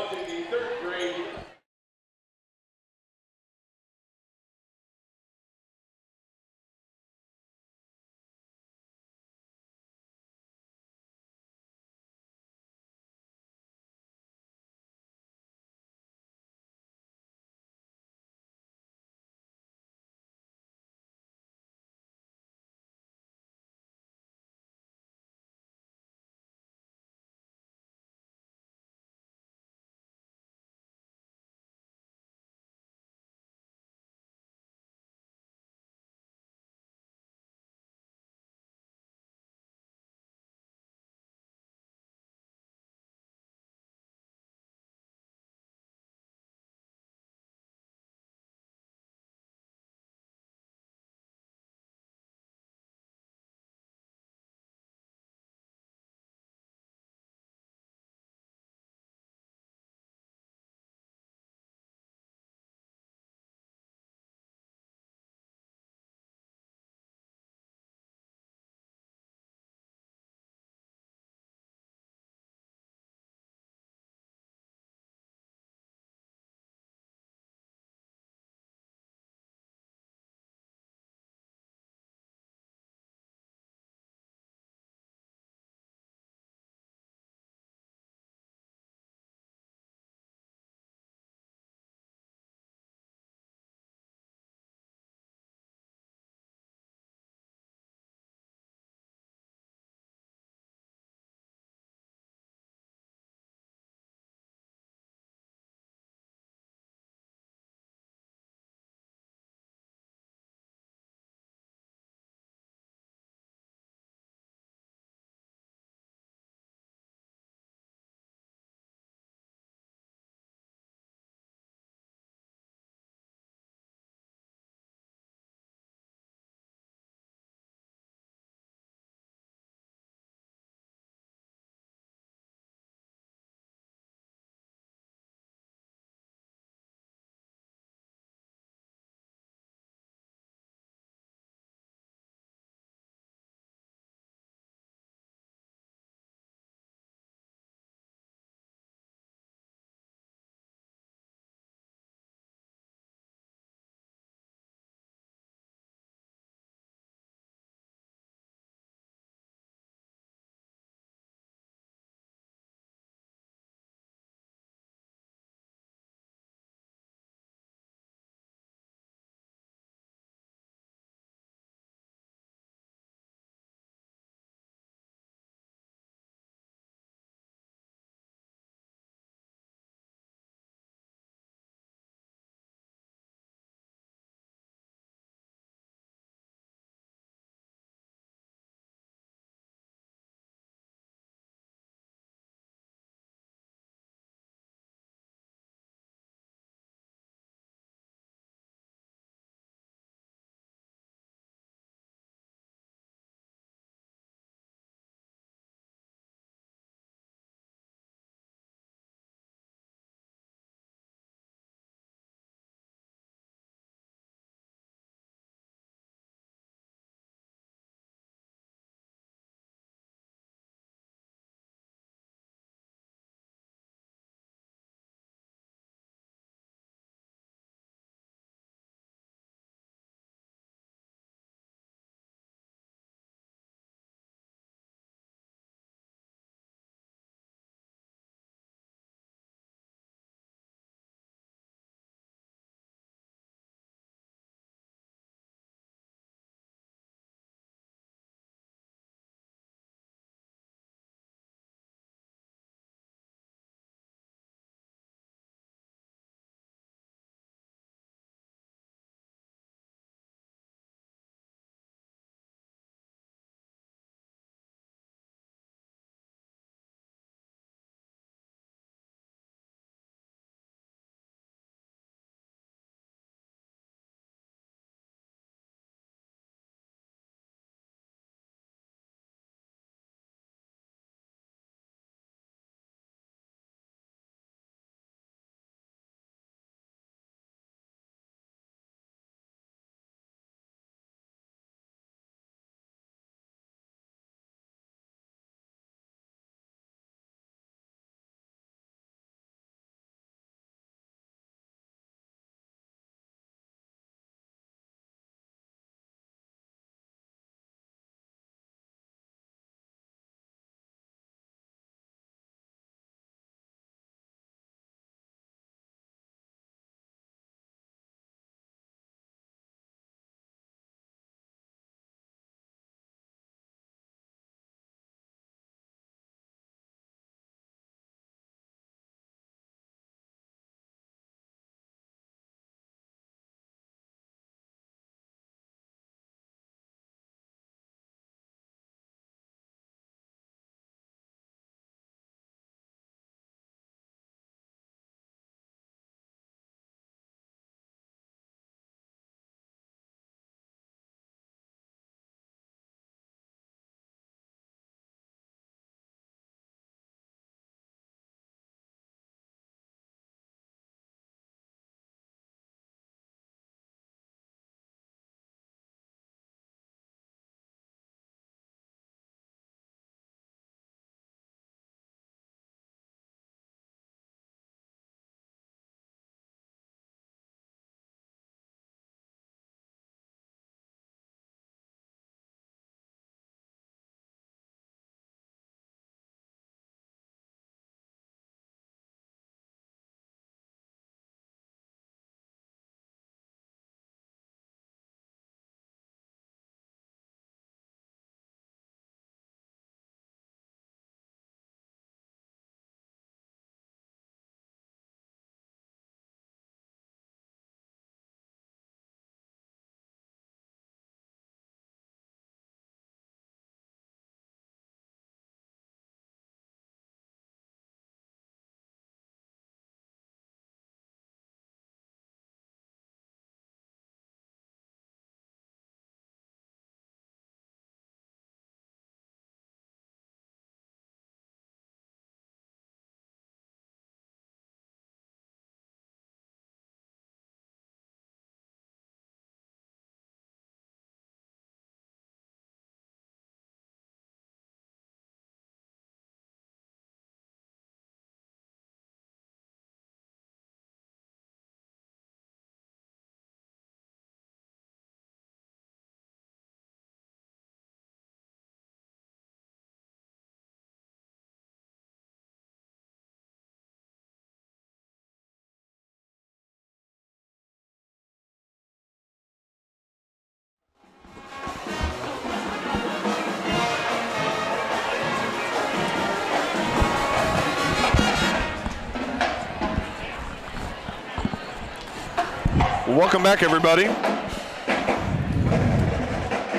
Welcome back, everybody.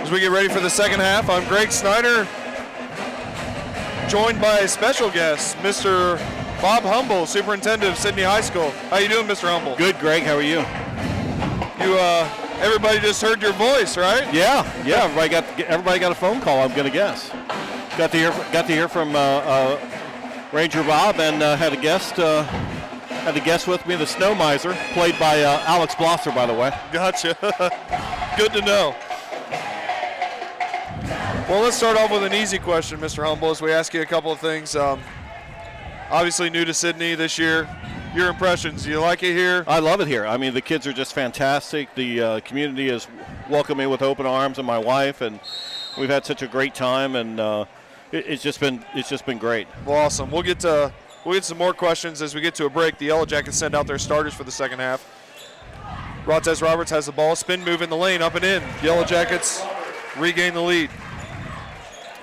As we get ready for the second half, I'm Greg Snyder, joined by a special guest, Mr. Bob Humble, Superintendent of Sidney High School. How you doing, Mr. Humble? Good, Greg. How are you? Everybody just heard your voice, right? Yeah. Everybody got a phone call. I'm gonna guess. Got to hear from Ranger Bob, and had a guest with me, the Snow Miser, played by Alex Blosser, by the way. Gotcha. Good to know. Well, let's start off with an easy question, Mr. Humble, as we ask you a couple of things. Obviously new to Sidney this year. Your impressions, do you like it here? I love it here. I mean, the kids are just fantastic. The community has welcomed me with open arms, and my wife, and we've had such a great time, and it's just been great. Well, awesome. We'll get some more questions as we get to a break. The Yellow Jackets send out their starters for the second half. Rottez Roberts has the ball, spin move in the lane, up and in. Yellow Jackets regain the lead.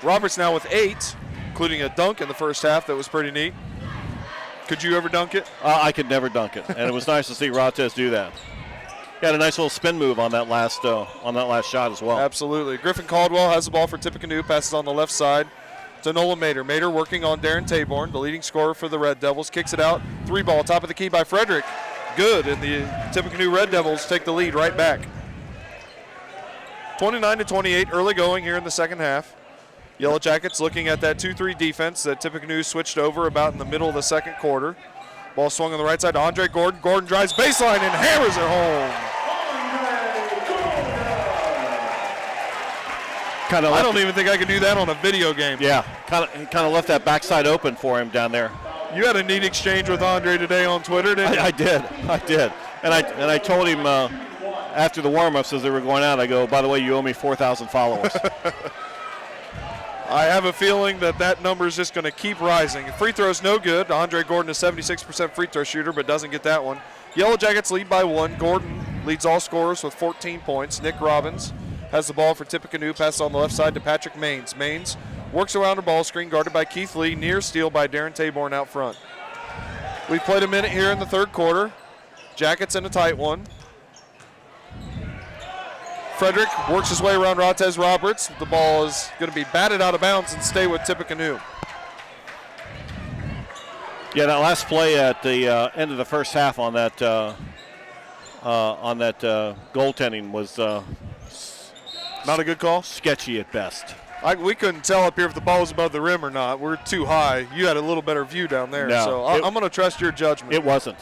Roberts now with 8, including a dunk in the first half that was pretty neat. Could you ever dunk it? I could never dunk it, and it was nice to see Rottez do that. He had a nice little spin move on that last shot as well. Absolutely. Griffin Caldwell has the ball for Tippecanoe, passes on the left side to Nolan Mater. Mater working on Darren Taborn, the leading scorer for the Red Devils, kicks it out. 3-ball, top of the key by Frederick. Good, and the Tippecanoe Red Devils take the lead right back. 29-28, early going here in the second half. Yellow Jackets looking at that 2-3 defense that Tippecanoe switched over about in the middle of the second quarter. Ball swung on the right side to Andre Gordon. Gordon drives baseline and hammers it home. I don't even think I could do that on a video game. Yeah, kind of left that backside open for him down there. You had a neat exchange with Andre today on Twitter, didn't you? I did. And I told him after the warm-ups as they were going out, I go, by the way, you owe me 4,000 followers. I have a feeling that number is just going to keep rising. Free throw's no good. Andre Gordon is 76% free throw shooter, but doesn't get that one. Yellow Jackets lead by 1. Gordon leads all scorers with 14 points. Nick Robbins has the ball for Tippecanoe, passes on the left side to Patrick Maines. Maines works around a ball screen guarded by Keith Lee, near steal by Darren Taborn out front. We've played a minute here in the third quarter. Jackets in a tight one. Frederick works his way around Rottez Roberts. The ball is going to be batted out of bounds and stay with Tippecanoe. Yeah, that last play at the end of the first half on that goaltending was not a good call? Sketchy at best. We couldn't tell up here if the ball was above the rim or not. We're too high. You had a little better view down there. No, so I'm going to trust your judgment. It wasn't.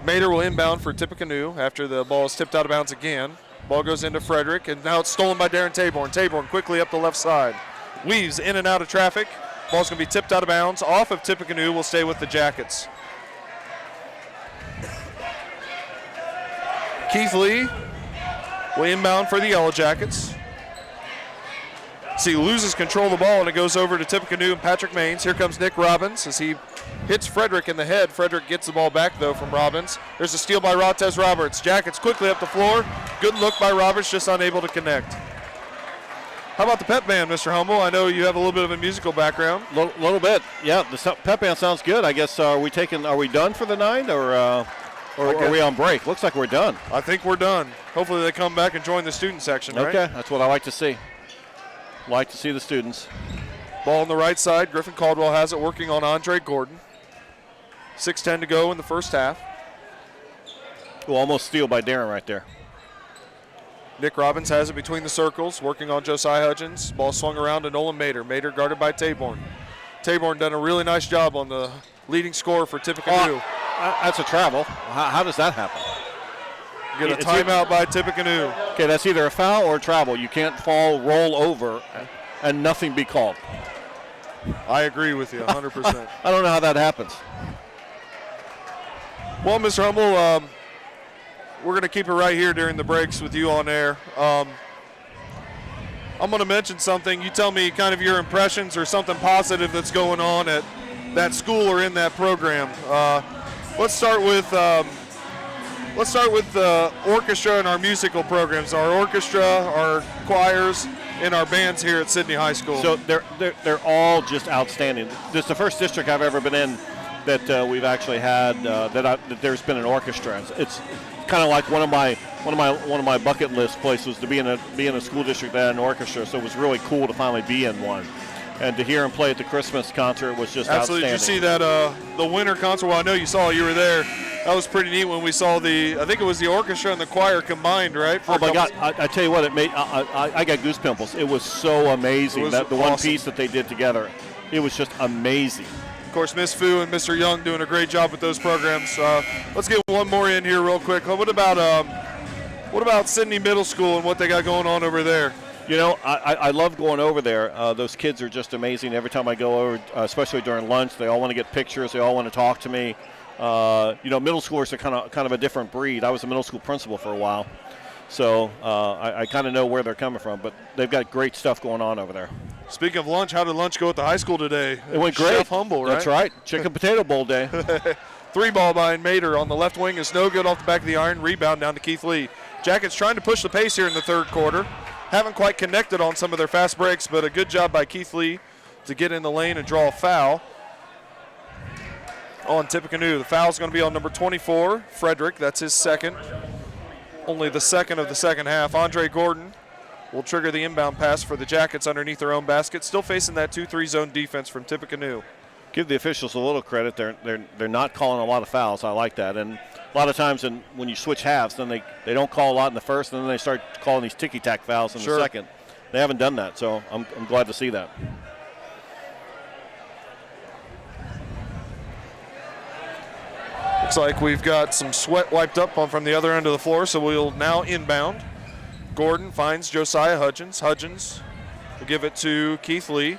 Mater will inbound for Tippecanoe after the ball is tipped out of bounds again. Ball goes into Frederick, and now it's stolen by Darren Taborn. Taborn quickly up the left side. Weaves in and out of traffic. Ball's going to be tipped out of bounds. Off of Tippecanoe will stay with the Jackets. Keith Lee will inbound for the Yellow Jackets. See, loses control of the ball, and it goes over to Tippecanoe and Patrick Maines. Here comes Nick Robbins as he hits Frederick in the head. Frederick gets the ball back, though, from Robbins. There's a steal by Rottez Roberts. Jackets quickly up the floor. Good look by Roberts, just unable to connect. How about the pep band, Mr. Humble? I know you have a little bit of a musical background. Little bit, yeah. The pep band sounds good. I guess are we done for the night, or are we on break? Looks like we're done. I think we're done. Hopefully they come back and join the student section, right? Okay, that's what I like to see. Like to see the students. Ball on the right side. Griffin Caldwell has it, working on Andre Gordon. 6:10 to go in the first half. Well, almost steal by Darren right there. Nick Robbins has it between the circles, working on Josiah Hudgens. Ball swung around to Nolan Mater. Mater guarded by Taborn. Taborn done a really nice job on the leading scorer for Tippecanoe. That's a travel. How does that happen? Get a timeout by Tippecanoe. Okay, that's either a foul or a travel. You can't roll over, and nothing be called. I agree with you 100%. I don't know how that happens. Well, Mr. Humble, we're going to keep it right here during the breaks with you on air. I'm going to mention something. You tell me kind of your impressions or something positive that's going on at that school or in that program. Let's start with the orchestra and our musical programs. Our orchestra, our choirs, and our bands here at Sidney High School. So they're all just outstanding. This is the first district I've ever been in that we've actually had that there's been an orchestra. It's kind of like one of my bucket list places to be in a school district that had an orchestra. So it was really cool to finally be in one, and to hear him play at the Christmas concert was just Absolutely. outstanding. Did you see that the winter concert? Well, I know you saw it. You were there. That was pretty neat when we saw I think it was the orchestra and the choir combined, right? Oh my God! I tell you what, it made I got goose pimples. It was so amazing. Was the one awesome. piece that they did together, it was just amazing. Of course, Miss Fu and Mr. Young doing a great job with those programs. Let's get one more in here real quick. What about Sidney Middle School and what they got going on over there? You know, I love going over there. Those kids are just amazing. Every time I go over, especially during lunch, they all want to get pictures. They all want to talk to me. Middle schoolers are kind of a different breed. I was a middle school principal for a while, so I kind of know where they're coming from. But they've got great stuff going on over there. Speaking of lunch, how did lunch go at the high school today? It went great. Chef Humble, right? That's right. Chicken potato bowl day. 3-ball by Mater on the left wing is no good off the back of the iron. Rebound down to Keith Lee. Jackets trying to push the pace here in the third quarter. Haven't quite connected on some of their fast breaks, but a good job by Keith Lee to get in the lane and draw a foul on Tippecanoe. The foul's going to be on number 24, Frederick. That's his second. Only the second of the second half. Andre Gordon will trigger the inbound pass for the Jackets underneath their own basket. Still facing that 2-3 zone defense from Tippecanoe. Give the officials a little credit. They're not calling a lot of fouls. I like that. And a lot of times when you switch halves, then they don't call a lot in the first, and then they start calling these ticky-tack fouls in the second. They haven't done that, so I'm glad to see that. Looks like we've got some sweat wiped up from the other end of the floor, so we'll now inbound. Gordon finds Josiah Hudgens. Hudgens will give it to Keith Lee.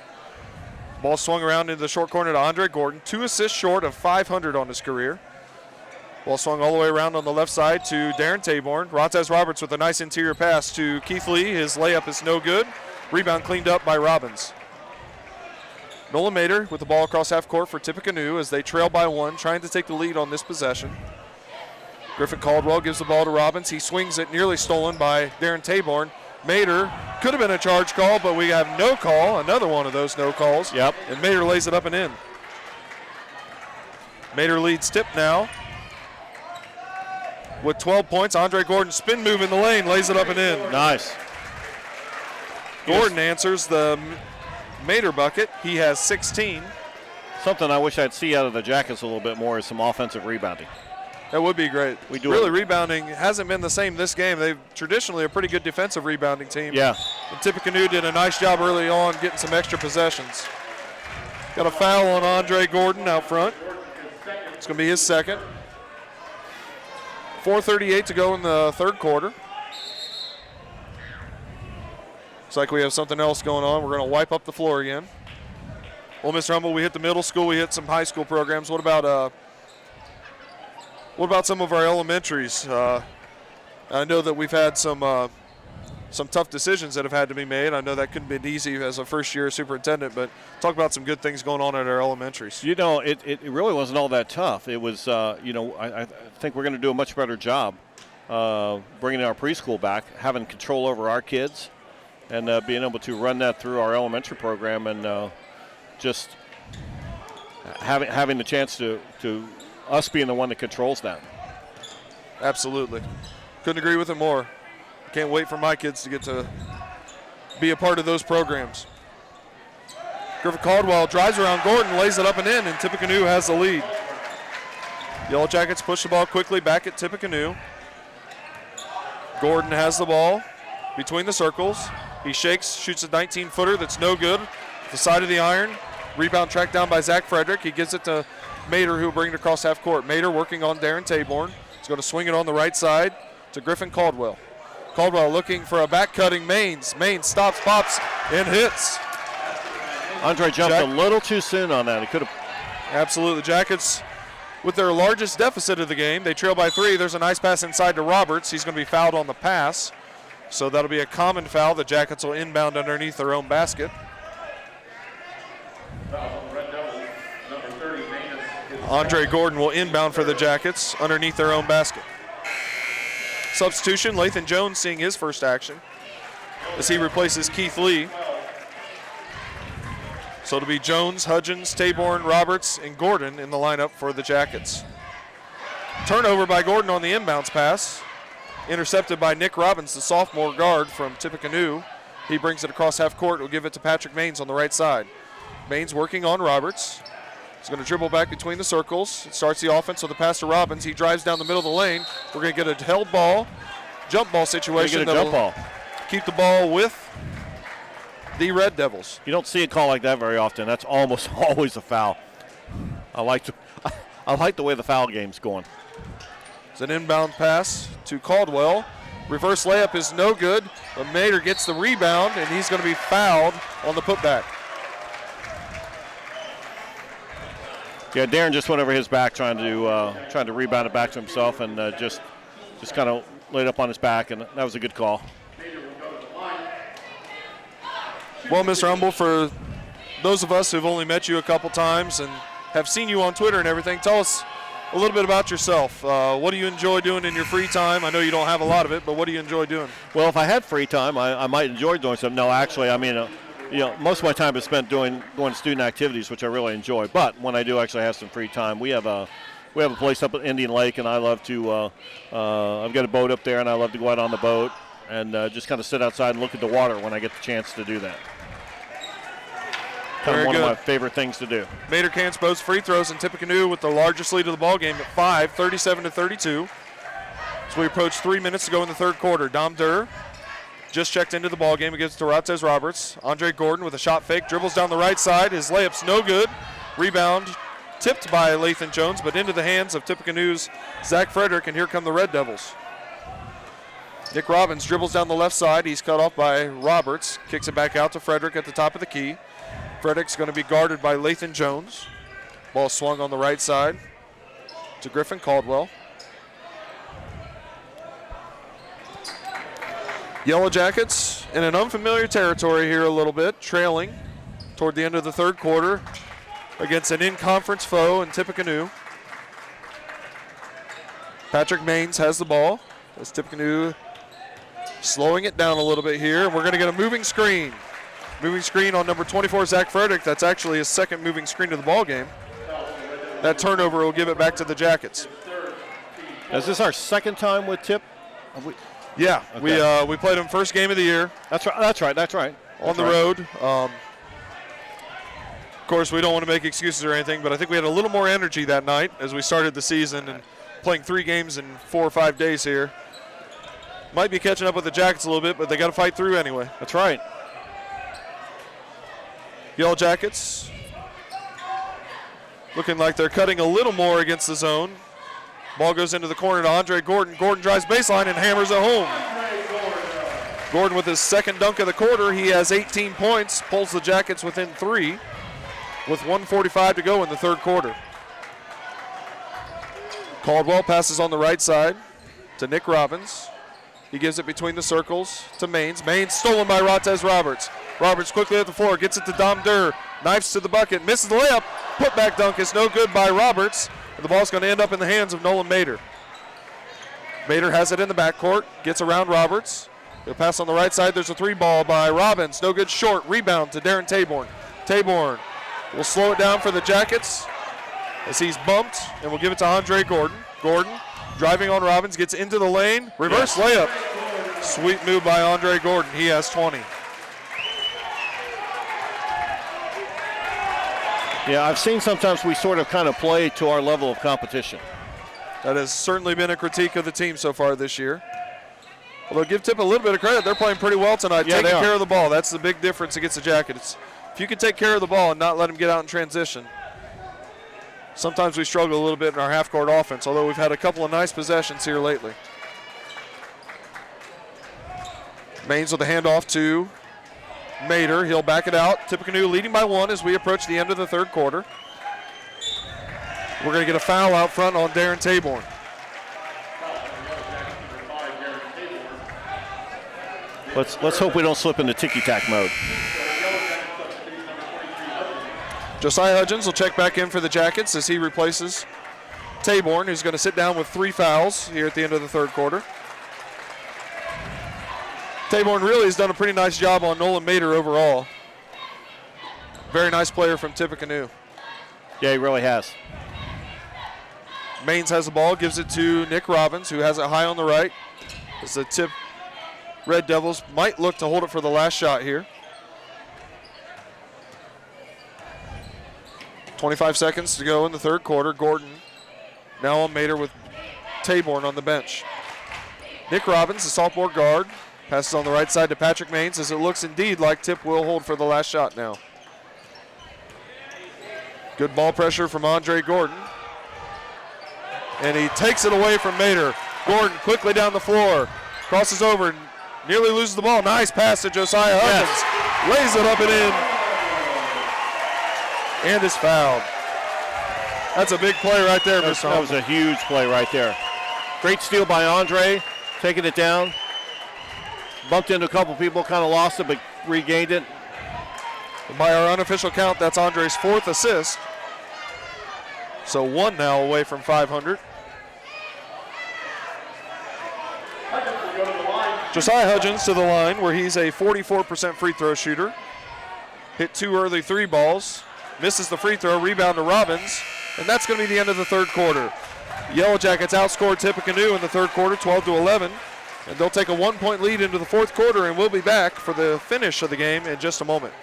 Ball swung around into the short corner to Andre Gordon. 2 assists short of 500 on his career. Ball swung all the way around on the left side to Darren Taborn. Rontez Roberts with a nice interior pass to Keith Lee. His layup is no good. Rebound cleaned up by Robbins. Nolan Mater with the ball across half court for Tippecanoe as they trail by 1, trying to take the lead on this possession. Griffin Caldwell gives the ball to Robbins. He swings it, nearly stolen by Darren Taborn. Mater could have been a charge call, but we have no call. Another one of those no calls. Yep. And Mater lays it up and in. Mater leads Tip now with 12 points. Andre Gordon spin move in the lane, lays it up and in. Nice. Gordon answers the Mater bucket. He has 16. Something I wish I'd see out of the Jackets a little bit more is some offensive rebounding. That would be great. We do really it. Rebounding hasn't been the same this game. They've traditionally a pretty good defensive rebounding team. Yeah. And Tippecanoe did a nice job early on getting some extra possessions. Got a foul on Andre Gordon out front. It's going to be his second. 4:38 to go in the third quarter. Looks like we have something else going on. We're going to wipe up the floor again. Well, Mr. Humble, we hit the middle school. We hit some high school programs. What about some of our elementaries? I know that we've had some tough decisions that have had to be made. I know that couldn't have been easy as a first-year superintendent, but talk about some good things going on at our elementaries. You know, it really wasn't all that tough. It was, I think we're going to do a much better job bringing our preschool back, having control over our kids, and being able to run that through our elementary program, and just having the chance to us being the one that controls that. Absolutely. Couldn't agree with it more. Can't wait for my kids to get to be a part of those programs. Griffin Caldwell drives around Gordon, lays it up and in, and Tippecanoe has the lead. Yellow Jackets push the ball quickly back at Tippecanoe. Gordon has the ball between the circles. He shakes, shoots a 19-footer that's no good. The side of the iron. Rebound tracked down by Zach Frederick. He gives it to Mater, who will bring it across half court. Mater working on Darren Taborn. He's going to swing it on the right side to Griffin Caldwell. Caldwell looking for a back-cutting Maines. Maines stops, pops, and hits. Andre jumped a little too soon on that. He could have. Absolutely. Jackets with their largest deficit of the game. They trail by 3. There's a nice pass inside to Roberts. He's going to be fouled on the pass. So that'll be a common foul. The Jackets will inbound underneath their own basket. Andre Gordon will inbound for the Jackets underneath their own basket. Substitution, Lathan Jones seeing his first action as he replaces Keith Lee. So it'll be Jones, Hudgens, Taborn, Roberts, and Gordon in the lineup for the Jackets. Turnover by Gordon on the inbounds pass. Intercepted by Nick Robbins, the sophomore guard from Tippecanoe. He brings it across half court. Will give it to Patrick Maines on the right side. Maines working on Roberts. He's going to dribble back between the circles. It starts the offense with a pass to Robbins. He drives down the middle of the lane. We're going to get a held ball, jump ball situation. Get a jump ball. Keep the ball with the Red Devils. You don't see a call like that very often. That's almost always a foul. I like the way the foul game's going. It's an inbound pass to Caldwell. Reverse layup is no good, but Mader gets the rebound, and he's going to be fouled on the putback. Yeah, Darren just went over his back trying to rebound it back to himself, and just kind of laid up on his back, and that was a good call. Well, Mr. Humble, for those of us who've only met you a couple times and have seen you on Twitter and everything, tell us a little bit about yourself. What do you enjoy doing in your free time? I know you don't have a lot of it, but what do you enjoy doing? Well, if I had free time, I might enjoy doing something. No, actually, I mean, most of my time is spent going to student activities, which I really enjoy. But when I do actually have some free time, we have a place up at Indian Lake, and I love to. I've got a boat up there, and I love to go out on the boat and just kind of sit outside and look at the water when I get the chance to do that. Kind of one of my favorite things to do. Mader counts both free throws, and Tippecanoe with the largest lead of the ball game at 5, 37-32. So we approach 3 minutes to go in the third quarter. Dom Durr just checked into the ball game against Dorates Roberts. Andre Gordon with a shot fake, dribbles down the right side. His layup's no good. Rebound tipped by Lathan Jones, but into the hands of Tippecanoe's Zach Frederick, and here come the Red Devils. Nick Robbins dribbles down the left side. He's cut off by Roberts. Kicks it back out to Frederick at the top of the key. Frederick's going to be guarded by Lathan Jones. Ball swung on the right side to Griffin Caldwell. Yellow Jackets in an unfamiliar territory here a little bit, trailing toward the end of the third quarter against an in-conference foe in Tippecanoe. Patrick Maines has the ball as Tippecanoe slowing it down a little bit here. And we're going to get a moving screen. Moving screen on number 24, Zach Frederick. That's actually his second moving screen of the ball game. That turnover will give it back to the Jackets. Is this our second time with Tip? Yeah, okay. We played them first game of the year. That's right. On the road. Of course, we don't want to make excuses or anything, but I think we had a little more energy that night as we started the season and playing 3 games in 4 or 5 days here. Might be catching up with the Jackets a little bit, but they got to fight through anyway. That's right. Yellow Jackets looking like they're cutting a little more against the zone. Ball goes into the corner to Andre Gordon. Gordon drives baseline and hammers it home. Gordon with his second dunk of the quarter. He has 18 points, pulls the Jackets within 3 with 1:45 to go in the third quarter. Caldwell passes on the right side to Nick Robbins. He gives it between the circles to Maines. Maines stolen by Rotes Roberts. Roberts quickly at the floor, gets it to Dom Durr. Knifes to the bucket, misses the layup. Putback dunk is no good by Roberts. And the ball's going to end up in the hands of Nolan Mader. Mader has it in the backcourt, gets around Roberts. He'll pass on the right side. There's a 3-ball by Robbins. No good short. Rebound to Darren Taborn. Taborn will slow it down for the Jackets as he's bumped, and we'll give it to Andre Gordon. Gordon driving on Robbins, gets into the lane. Reverse layup. Sweet move by Andre Gordon. He has 20. Yeah, I've seen sometimes we sort of kind of play to our level of competition. That has certainly been a critique of the team so far this year. Although give Tip a little bit of credit, they're playing pretty well tonight, taking care of the ball. That's the big difference against the Jackets. If you can take care of the ball and not let them get out in transition. Sometimes we struggle a little bit in our half-court offense, although we've had a couple of nice possessions here lately. Maines with a handoff to Mader. He'll back it out. Tippecanoe leading by 1 as we approach the end of the third quarter. We're going to get a foul out front on Darren Taborn. Let's hope we don't slip into ticky-tack mode. Josiah Hudgens will check back in for the Jackets as he replaces Taborn, who's going to sit down with 3 fouls here at the end of the third quarter. Taborn really has done a pretty nice job on Nolan Mader overall. Very nice player from Tippecanoe. Yeah, he really has. Maines has the ball, gives it to Nick Robbins, who has it high on the right. As the Tip Red Devils might look to hold it for the last shot here. 25 seconds to go in the third quarter. Gordon now on Mater with Taborn on the bench. Nick Robbins, the sophomore guard, passes on the right side to Patrick Maines, as it looks indeed like Tip will hold for the last shot now. Good ball pressure from Andre Gordon. And he takes it away from Mater. Gordon quickly down the floor, crosses over, nearly loses the ball. Nice pass to Josiah Huggins. Lays it up and in. And is fouled. That's a big play right there, Mr. That was a huge play right there. Great steal by Andre, taking it down. Bumped into a couple people, kind of lost it, but regained it. By our unofficial count, that's Andre's 4th assist. So 1 now away from 500. Josiah Hudgens to the line, where he's a 44% free throw shooter. Hit 2 early 3 balls. Misses the free throw, rebound to Robbins. And that's going to be the end of the third quarter. Yellow Jackets outscored Tippecanoe in the third quarter, 12-11. And they'll take a 1-point lead into the fourth quarter, and we'll be back for the finish of the game in just a moment.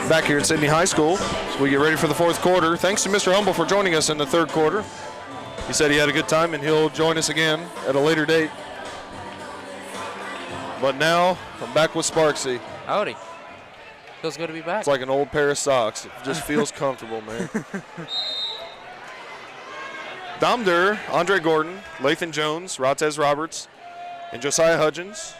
Back here at Sidney High School, so we get ready for the fourth quarter. Thanks to Mr. Humble for joining us in the third quarter. He said he had a good time and he'll join us again at a later date. But now, I'm back with Sparksy. Howdy. Feels good to be back. It's like an old pair of socks. It just feels comfortable, man. Dom Durr, Andre Gordon, Lathan Jones, Rotez Roberts, and Josiah Hudgens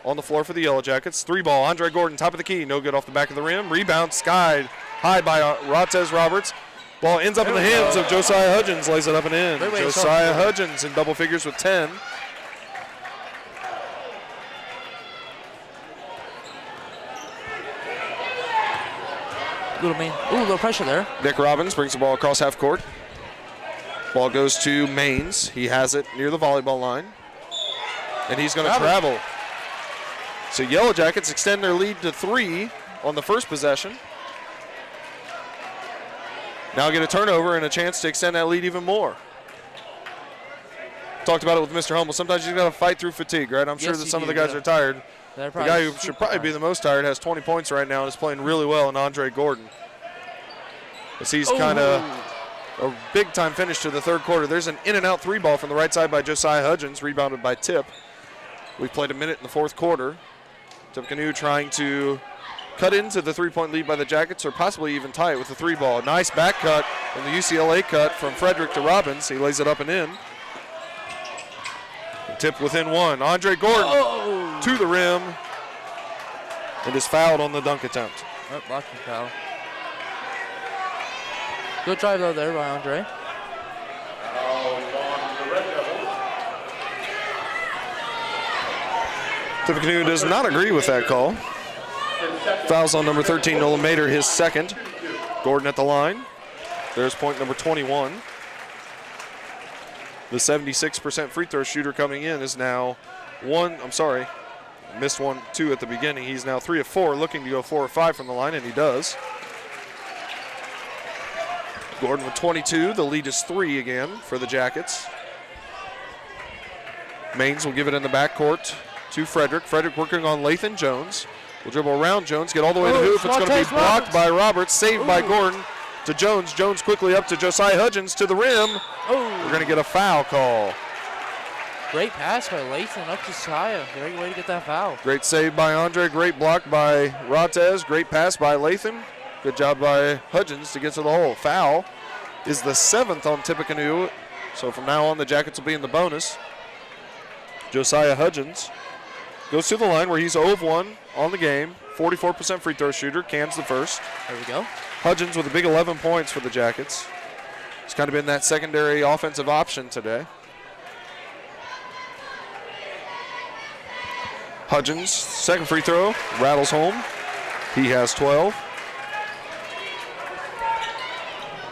on the floor for the Yellow Jackets. 3 ball, Andre Gordon, top of the key, no good off the back of the rim. Rebound, skied high by Rotez Roberts. Ball ends up in the hands of Josiah Hudgens, lays it up and in. Josiah Hudgens in double figures with 10. Little pressure there. Nick Robbins brings the ball across half court. Ball goes to Maines. He has it near the volleyball line. And he's going to travel. So Yellow Jackets extend their lead to 3 on the first possession. Now get a turnover and a chance to extend that lead even more. Talked about it with Mr. Humble. Sometimes you got to fight through fatigue, right? I'm sure that some of the guys are tired. The guy who should probably be the most tired has 20 points right now and is playing really well in Andre Gordon. As he's kind of a big-time finish to the third quarter. There's an in-and-out 3 ball from the right side by Josiah Hudgens, rebounded by Tip. We've played a minute in the fourth quarter. Tippecanoe trying to cut into the 3-point lead by the Jackets, or possibly even tie it with the 3 ball. Nice back cut in the UCLA cut from Frederick to Robbins. He lays it up and in. Tip within 1. Andre Gordon to the rim and is fouled on the dunk attempt. Blocking foul. Good drive though there by Andre. Tippecanoe does not agree with that call. Fouls on number 13, Nolan Mater, his second. Gordon at the line. There's point number 21. The 76% free throw shooter coming in is now missed 1-2 at the beginning. He's now 3 of 4, looking to go 4 or 5 from the line, and he does. Gordon with 22. The lead is 3 again for the Jackets. Maines will give it in the backcourt to Frederick. Frederick working on Lathan Jones. Will dribble around Jones, get all the way to the hoop. It's going to be blocked by Roberts, saved by Gordon. to Jones. Jones quickly up to Josiah Hudgens to the rim. Oh, We're going to get a foul call. great pass by Lathan up to Josiah. Great way to get that foul. Great save by Andre. Great block by Ratez. Great pass by Lathan. Good job by Hudgens to get to the hole. Foul is the 7th on Tippecanoe. So from now on, the Jackets will be in the bonus. Josiah Hudgens goes to the line where he's 0 of 1 on the game. 44% free throw shooter. Cans the first. There we go. Hudgens with a big 11 points for the Jackets. He's kind of been that secondary offensive option today. Hudgens, second free throw, rattles home. He has 12.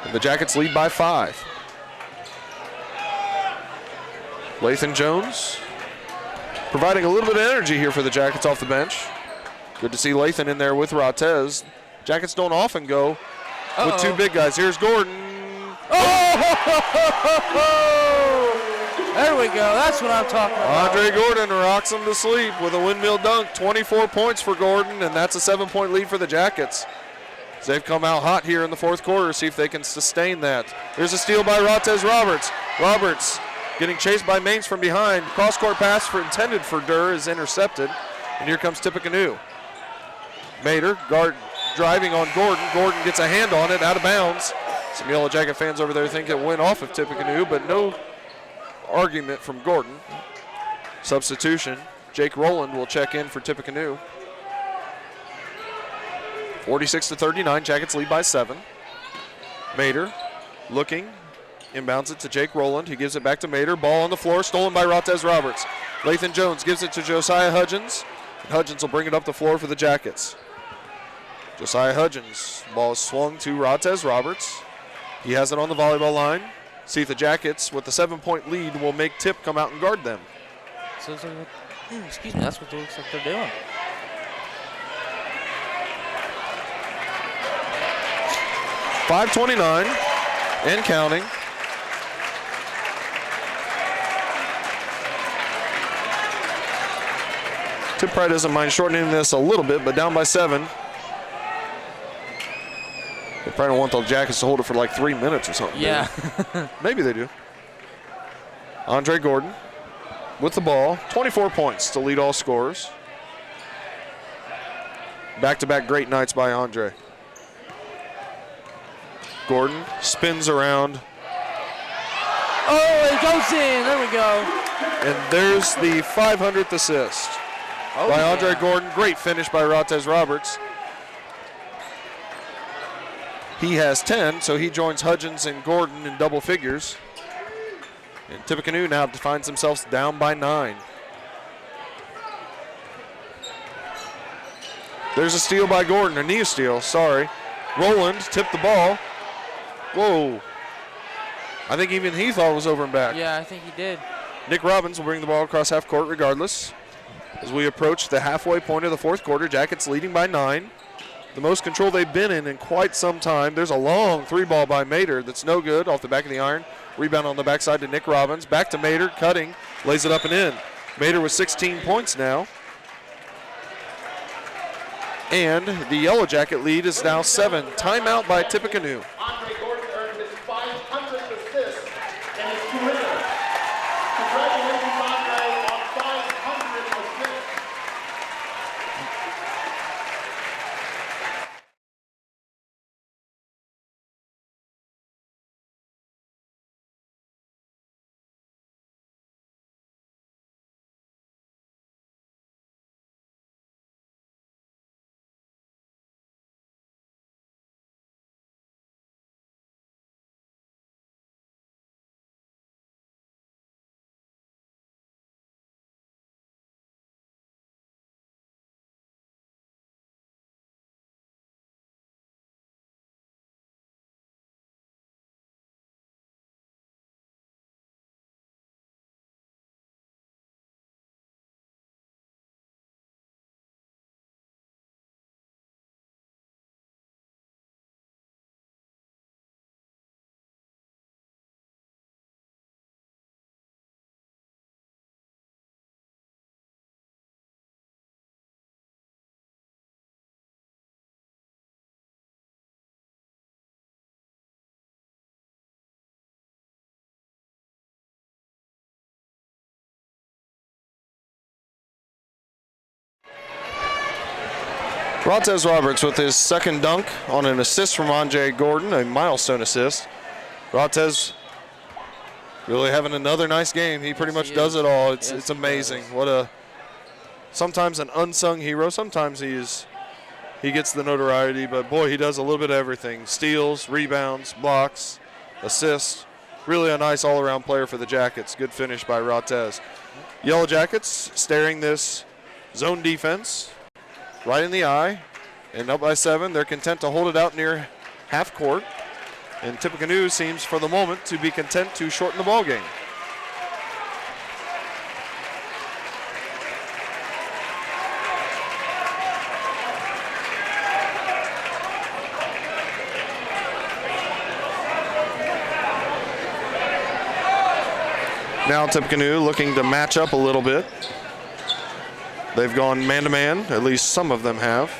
And the Jackets lead by 5. Lathan Jones providing a little bit of energy here for the Jackets off the bench. Good to see Lathan in there with Ratez. Jackets don't often go with two big guys. Here's Gordon. There we go. That's what I'm talking about. Andre Gordon rocks him to sleep with a windmill dunk. 24 points for Gordon, and that's a 7-point lead for the Jackets. So they've come out hot here in the fourth quarter. See if they can sustain that. Here's a steal by Ratez Roberts. Roberts getting chased by Maines from behind. Cross-court pass intended for Durr is intercepted. And here comes Tippecanoe. Mater, guard driving on Gordon. Gordon gets a hand on it, out of bounds. Some Yellow Jacket fans over there think it went off of Tippecanoe, but no argument from Gordon. Substitution. Jake Rowland will check in for Tippecanoe. 46-39, Jackets lead by 7. Mater looking, inbounds it to Jake Rowland. He gives it back to Mater. Ball on the floor, stolen by Ratez Roberts. Lathan Jones gives it to Josiah Hudgens. And Hudgens will bring it up the floor for the Jackets. Josiah Hudgens, ball is swung to Ratez Roberts. He has it on the volleyball line. See if the Jackets, with the 7-point lead, will make Tip come out and guard them. So it's like, excuse me, that's what it looks like they're doing. .529 and counting. Tip probably doesn't mind shortening this a little bit, but down by 7. They probably don't want the Jackets to hold it for like 3 minutes or something. Yeah. Maybe they do. Andre Gordon with the ball. 24 points to lead all scorers. Back-to-back great nights by Andre. Gordon spins around. Oh, it goes in. There we go. And there's the 500th assist by Andre Gordon. Great finish by Ratez Roberts. He has 10, so he joins Hudgens and Gordon in double figures. And Tippecanoe now finds themselves down by 9. There's a steal by Gordon, a knee steal, sorry. Rowland tipped the ball. Whoa. I think even he thought it was over and back. Yeah, I think he did. Nick Robbins will bring the ball across half court regardless. As we approach the halfway point of the fourth quarter, Jackets leading by 9. The most control they've been in quite some time. There's a long 3-ball by Mater that's no good off the back of the iron. Rebound on the backside to Nick Robbins. Back to Mater, cutting, lays it up and in. Mater with 16 points now. And the Yellow Jacket lead is now 7. Timeout by Tippecanoe. Rontez Roberts with his second dunk on an assist from Andre Gordon, a milestone assist. Rontez really having another nice game. He pretty much does it all. It's amazing. What a sometimes an unsung hero. Sometimes he gets the notoriety, but boy, he does a little bit of everything. Steals, rebounds, blocks, assists. Really a nice all-around player for the Jackets. Good finish by Rontez. Yellow Jackets staring this zone defense right in the eye, and up by 7. They're content to hold it out near half court, and Tippecanoe seems for the moment to be content to shorten the ball game. Now Tippecanoe looking to match up a little bit. They've gone man-to-man, at least some of them have.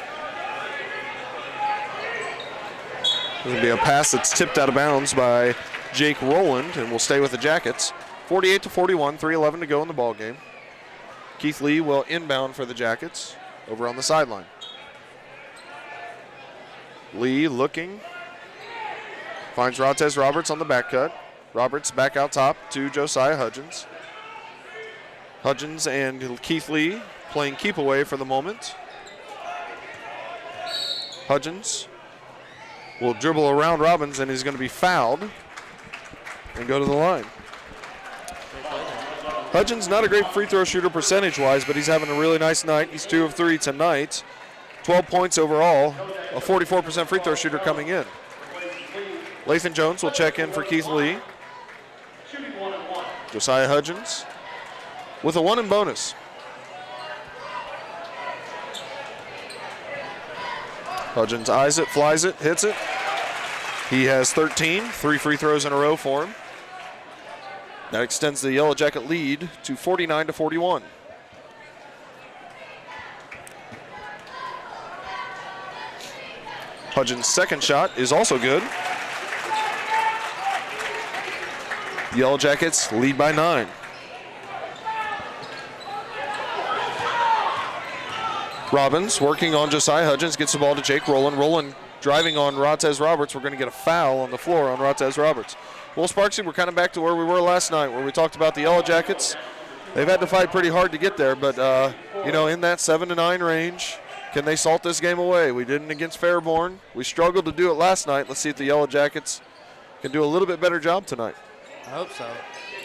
There's going to be a pass that's tipped out of bounds by Jake Rowland, and will stay with the Jackets. 48-41, 3:11 to go in the ball game. Keith Lee will inbound for the Jackets over on the sideline. Lee looking, finds Rontez Roberts on the back cut. Roberts back out top to Josiah Hudgens. Hudgens and Keith Lee playing keep away for the moment. Hudgens will dribble around Robbins, and he's going to be fouled and go to the line. Hudgens not a great free throw shooter percentage-wise, but he's having a really nice night. He's 2 of 3 tonight. 12 points overall, a 44% free throw shooter coming in. Lathan Jones will check in for Keith Lee. Josiah Hudgens with a 1 in bonus. Hudgens eyes it, flies it, hits it. He has 13, 3 free throws in a row for him. That extends the Yellow Jacket lead to 49-41. Hudgens' second shot is also good. Yellow Jackets lead by 9. Robbins working on Josiah Hudgens, gets the ball to Jake Rowland. Rowland driving on Rontez Roberts. We're going to get a foul on the floor on Rontez Roberts. Well, Sparksy, we're kind of back to where we were last night, where we talked about the Yellow Jackets. They've had to fight pretty hard to get there, but, in that 7-9 range, can they salt this game away? We didn't against Fairborn. We struggled to do it last night. Let's see if the Yellow Jackets can do a little bit better job tonight. I hope so.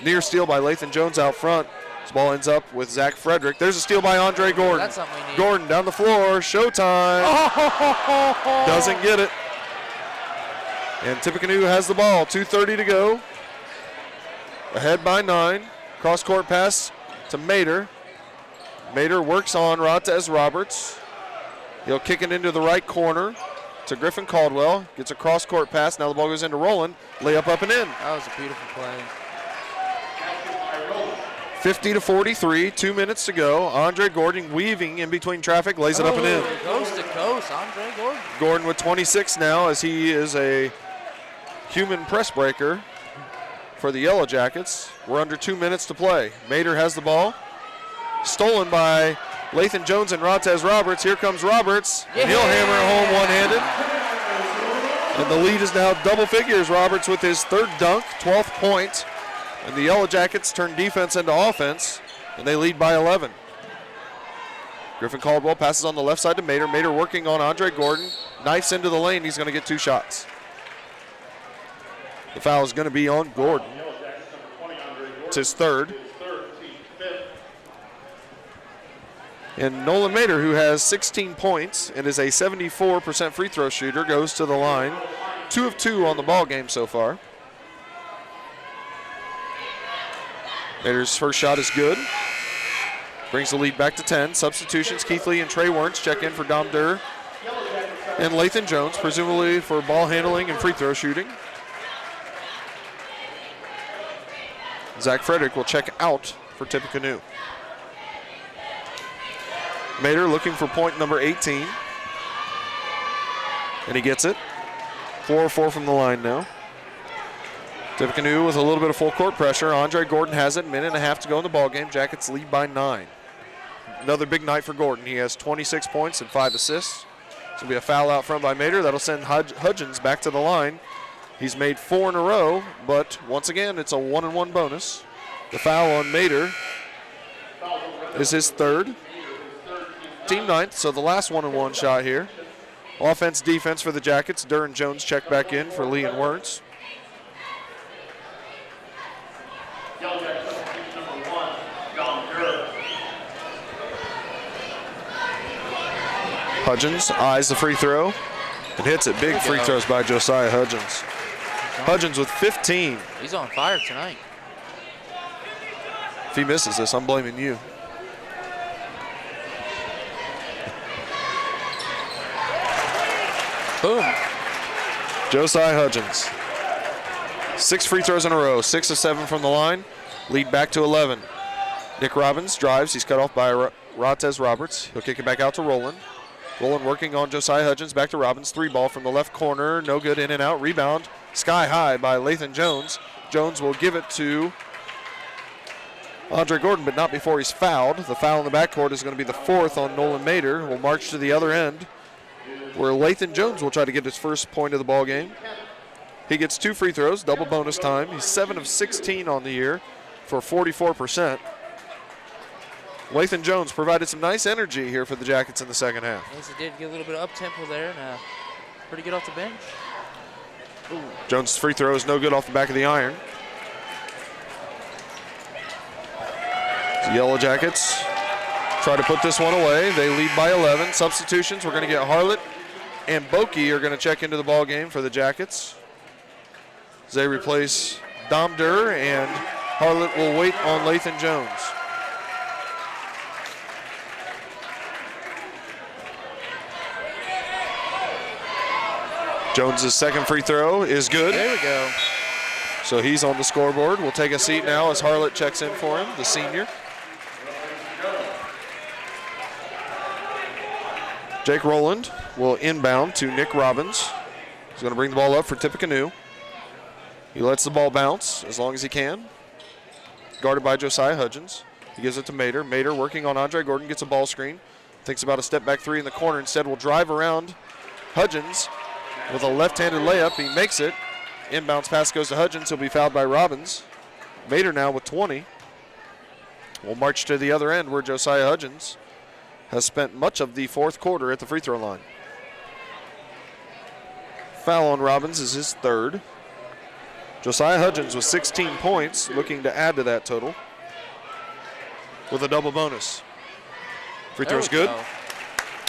Near steal by Lathan Jones out front. This ball ends up with Zach Frederick. There's a steal by Andre Gordon. That's something we need. Gordon down the floor. Showtime. Doesn't get it. And Tippecanoe has the ball. 2:30 to go. Ahead by 9. Cross-court pass to Mater. Mater works on Rontez Roberts. He'll kick it into the right corner to Griffin Caldwell. Gets a cross-court pass. Now the ball goes into Rowland. Layup up and in. That was a beautiful play. 50-43, 2 minutes to go. Andre Gordon weaving in between traffic, lays it up and in. Coast to coast, Andre Gordon. Gordon with 26 now, as he is a human press breaker for the Yellow Jackets. We're under 2 minutes to play. Mater has the ball. Stolen by Lathan Jones and Rontez Roberts. Here comes Roberts. And he'll hammer it home one-handed. And the lead is now double figures. Roberts with his third dunk, 12th point. And the Yellow Jackets turn defense into offense, and they lead by 11. Griffin Caldwell passes on the left side to Mater. Mater working on Andre Gordon. Knifes into the lane. He's going to get 2 shots. The foul is going to be on Gordon. It's his third. And Nolan Mater, who has 16 points and is a 74% free throw shooter, goes to the line. 2 of 2 on the ball game so far. Mater's first shot is good. Brings the lead back to 10. Substitutions, Keith Lee and Trey Werntz check in for Dom Durr and Lathan Jones, presumably for ball handling and free throw shooting. Zach Frederick will check out for Tippecanoe. Mater looking for point number 18. And he gets it. 4-4 from the line now. Tippecanoe with a little bit of full court pressure. Andre Gordon has it. Minute and a half to go in the ballgame. Jackets lead by 9. Another big night for Gordon. He has 26 points and 5 assists. This will be a foul out front by Mater. That'll send Hudgens back to the line. He's made 4 in a row, but once again, it's a 1-and-1 bonus. The foul on Mater is his 3rd. Team 9th, so the last 1-and-1 shot here. Offense, defense for the Jackets. Durr and Jones check back in for Lee and Wertz. Hudgens eyes the free throw and hits it. Big free throws by Josiah Hudgens. Hudgens with 15. He's on fire tonight. If he misses this, I'm blaming you. Boom. Josiah Hudgens. 6 free throws in a row, 6 of 7 from the line. Lead back to 11. Nick Robbins drives. He's cut off by Ratez Roberts. He'll kick it back out to Roland. Roland working on Josiah Hudgens. Back to Robbins. 3 ball from the left corner. No good, in and out. Rebound sky high by Lathan Jones. Jones will give it to Andre Gordon, but not before he's fouled. The foul in the backcourt is going to be the 4th on Nolan Mater. We'll march to the other end, where Lathan Jones will try to get his first point of the ball game. He gets 2 free throws, double bonus time. He's 7 of 16 on the year for 44%. Lathan Jones provided some nice energy here for the Jackets in the second half. Yes, he did get a little bit of up-tempo there, and pretty good off the bench. Ooh. Jones' free throw is no good off the back of the iron. The Yellow Jackets try to put this one away. They lead by 11. Substitutions, we're going to get Harlot and Boki are going to check into the ball game for the Jackets. They replace Dom Durr, and Harlot will wait on Lathan Jones. Jones' second free throw is good. There we go. So he's on the scoreboard. We'll take a seat now as Harlot checks in for him, the senior. Jake Rowland will inbound to Nick Robbins. He's going to bring the ball up for Tippecanoe. He lets the ball bounce as long as he can. Guarded by Josiah Hudgens. He gives it to Mater. Mater working on Andre Gordon, gets a ball screen. Thinks about a step back 3 in the corner. Instead will drive around Hudgens with a left-handed layup. He makes it. Inbounds pass goes to Hudgens. He'll be fouled by Robbins. Mater now with 20. We'll march to the other end where Josiah Hudgens has spent much of the 4th quarter at the free throw line. Foul on Robbins is his 3rd. Josiah Hudgens with 16 points, looking to add to that total with a double bonus. Free throw's good.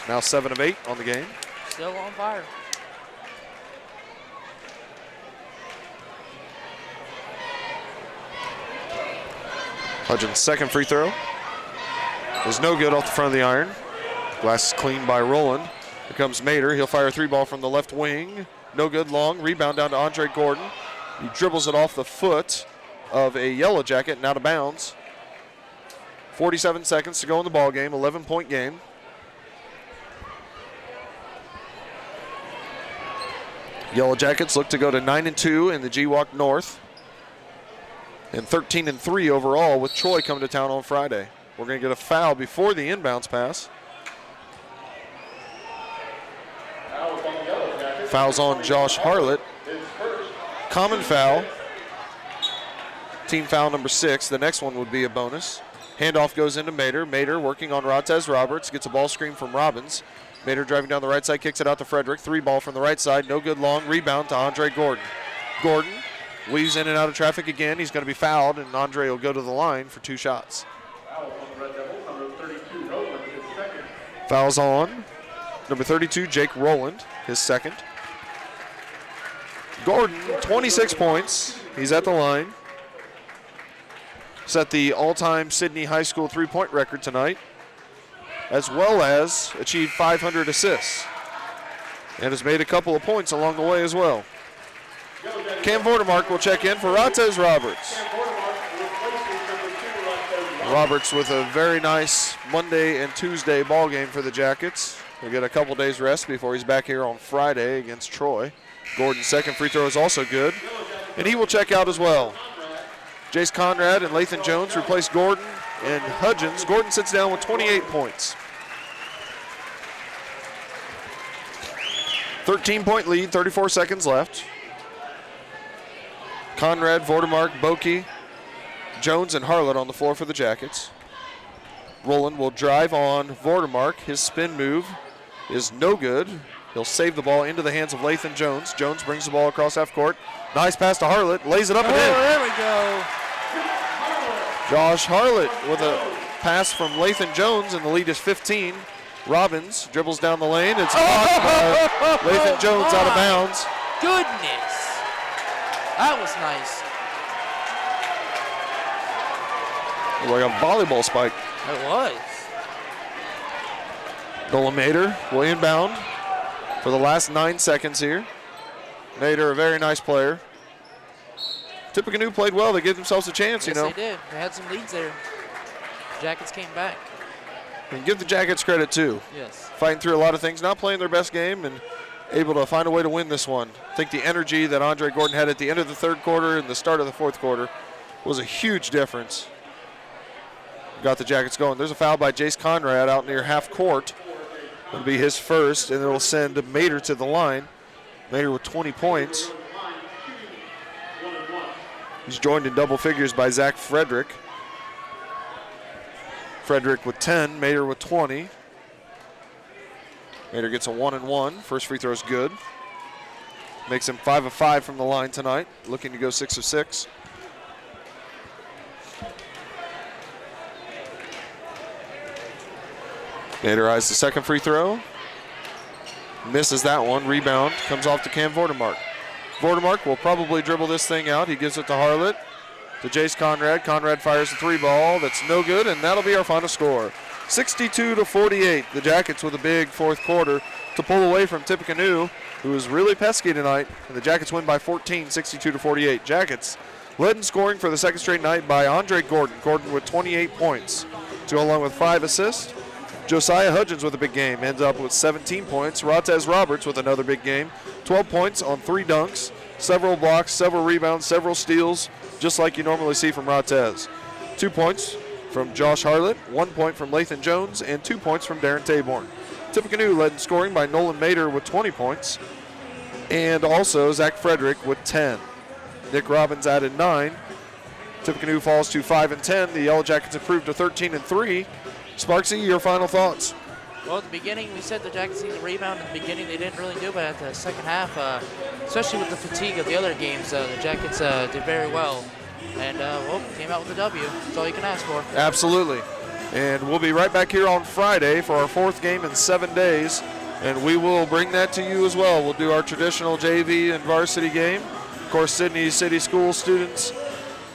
Now 7 of 8 on the game. Still on fire. Hudgens' second free throw is no good off the front of the iron. Glass is cleaned by Roland. Here comes Mater. He'll fire a 3 ball from the left wing. No good, long. Rebound down to Andre Gordon. He dribbles it off the foot of a Yellow Jacket and out of bounds. 47 seconds to go in the ball game. 11-point game. Yellow Jackets look to go to 9-2 in the GWAC North, and 13-3 overall, with Troy coming to town on Friday. We're going to get a foul before the inbounds pass. Foul's on Josh Harlot. Common foul. Team foul number 6. The next one would be a bonus. Handoff goes into Mater. Mater working on Ratez Roberts. Gets a ball screen from Robbins. Mater driving down the right side, kicks it out to Frederick. 3 ball from the right side. No good, long. Rebound to Andre Gordon. Gordon weaves in and out of traffic again. He's going to be fouled, and Andre will go to the line for 2 shots. Fouls on number 32, Jake Rowland, his second. Gordon, 26 points. He's at the line. Set the all-time Sidney High School 3-point record tonight, as well as achieved 500 assists, and has made a couple of points along the way as well. Cam Vordermark will check in for Ratez Roberts. Roberts with a very nice Monday and Tuesday ball game for the Jackets. He'll get a couple days rest before he's back here on Friday against Troy. Gordon's second free throw is also good, and he will check out as well. Jace Conrad and Lathan Jones replace Gordon and Hudgens. Gordon sits down with 28 points. 13-point lead, 34 seconds left. Conrad, Vordermark, Boki, Jones, and Harlot on the floor for the Jackets. Roland will drive on Vordermark. His spin move is no good. He'll save the ball into the hands of Lathan Jones. Jones brings the ball across half court. Nice pass to Harlot. Lays it up and in. There we go. Josh Harlot with a pass from Lathan Jones, and the lead is 15. Robbins dribbles down the lane. It's blocked by Lathan Jones out of bounds. Goodness. That was nice. Like a volleyball spike. It was. Nolan Mader will inbound for the last 9 seconds here. Mader, a very nice player. Tippecanoe played well. They gave themselves a chance, Yes, you know. they did. They had some leads there. Jackets came back. And give the Jackets credit, too. Yes. Fighting through a lot of things, not playing their best game, and able to find a way to win this one. I think the energy that Andre Gordon had at the end of the third quarter and the start of the fourth quarter was a huge difference. Got the Jackets going. There's a foul by Jace Conrad out near half court. It'll be his first, and it'll send Mader to the line. Mader with 20 points. He's joined in double figures by Zach Frederick. Frederick with 10, Mader with 20. Mader gets a 1-and-1. First free throw is good. Makes him 5 of 5 from the line tonight, looking to go 6 of 6. Mader eyes the second free throw. Misses that one. Rebound comes off to Cam Vordermark. Vordermark will probably dribble this thing out. He gives it to Harlot, to Jace Conrad. Conrad fires the three ball. That's no good, and that'll be our final score. 62-48. The Jackets with a big fourth quarter to pull away from Tippecanoe, who is really pesky tonight. And the Jackets win by 14, 62-48. Jackets led in scoring for the second straight night by Andre Gordon. Gordon with 28 points to go along with 5 assists. Josiah Hudgens with a big game, ends up with 17 points. Ratez Roberts with another big game, 12 points on 3 dunks, several blocks, several rebounds, several steals, just like you normally see from Ratez. 2 points from Josh Harlot, 1 point from Lathan Jones, and 2 points from Darren Taborn. Tippecanoe led in scoring by Nolan Mader with 20 points, and also Zach Frederick with 10. Nick Robbins added 9. Tippecanoe falls to 5 and 10. The Yellow Jackets improved to 13 and 3. Sparksy, your final thoughts? Well, at the beginning, we said the Jackets need to rebound. In the beginning, they didn't really do, but at the second half, especially with the fatigue of the other games, the Jackets did very well. And, well, came out with a W. That's all you can ask for. Absolutely. And we'll be right back here on Friday for our 4th game in 7 days. And we will bring that to you as well. We'll do our traditional JV and varsity game. Of course, Sidney City School students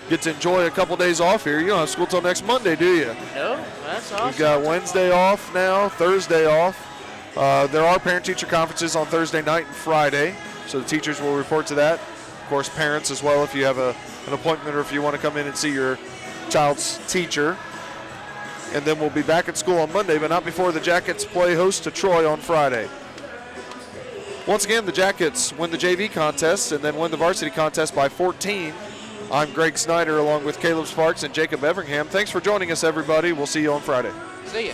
get to enjoy a couple days off here. You don't have school till next Monday, do you? No, that's awesome. We've got Wednesday off now, Thursday off. There are parent-teacher conferences on Thursday night and Friday, so the teachers will report to that. Of course, parents as well if you have an appointment or if you want to come in and see your child's teacher. And then we'll be back at school on Monday, but not before the Jackets play host to Troy on Friday. Once again, the Jackets win the JV contest and then win the varsity contest by 14. I'm Greg Snyder along with Caleb Sparks and Jacob Everingham. Thanks for joining us, everybody. We'll see you on Friday. See ya.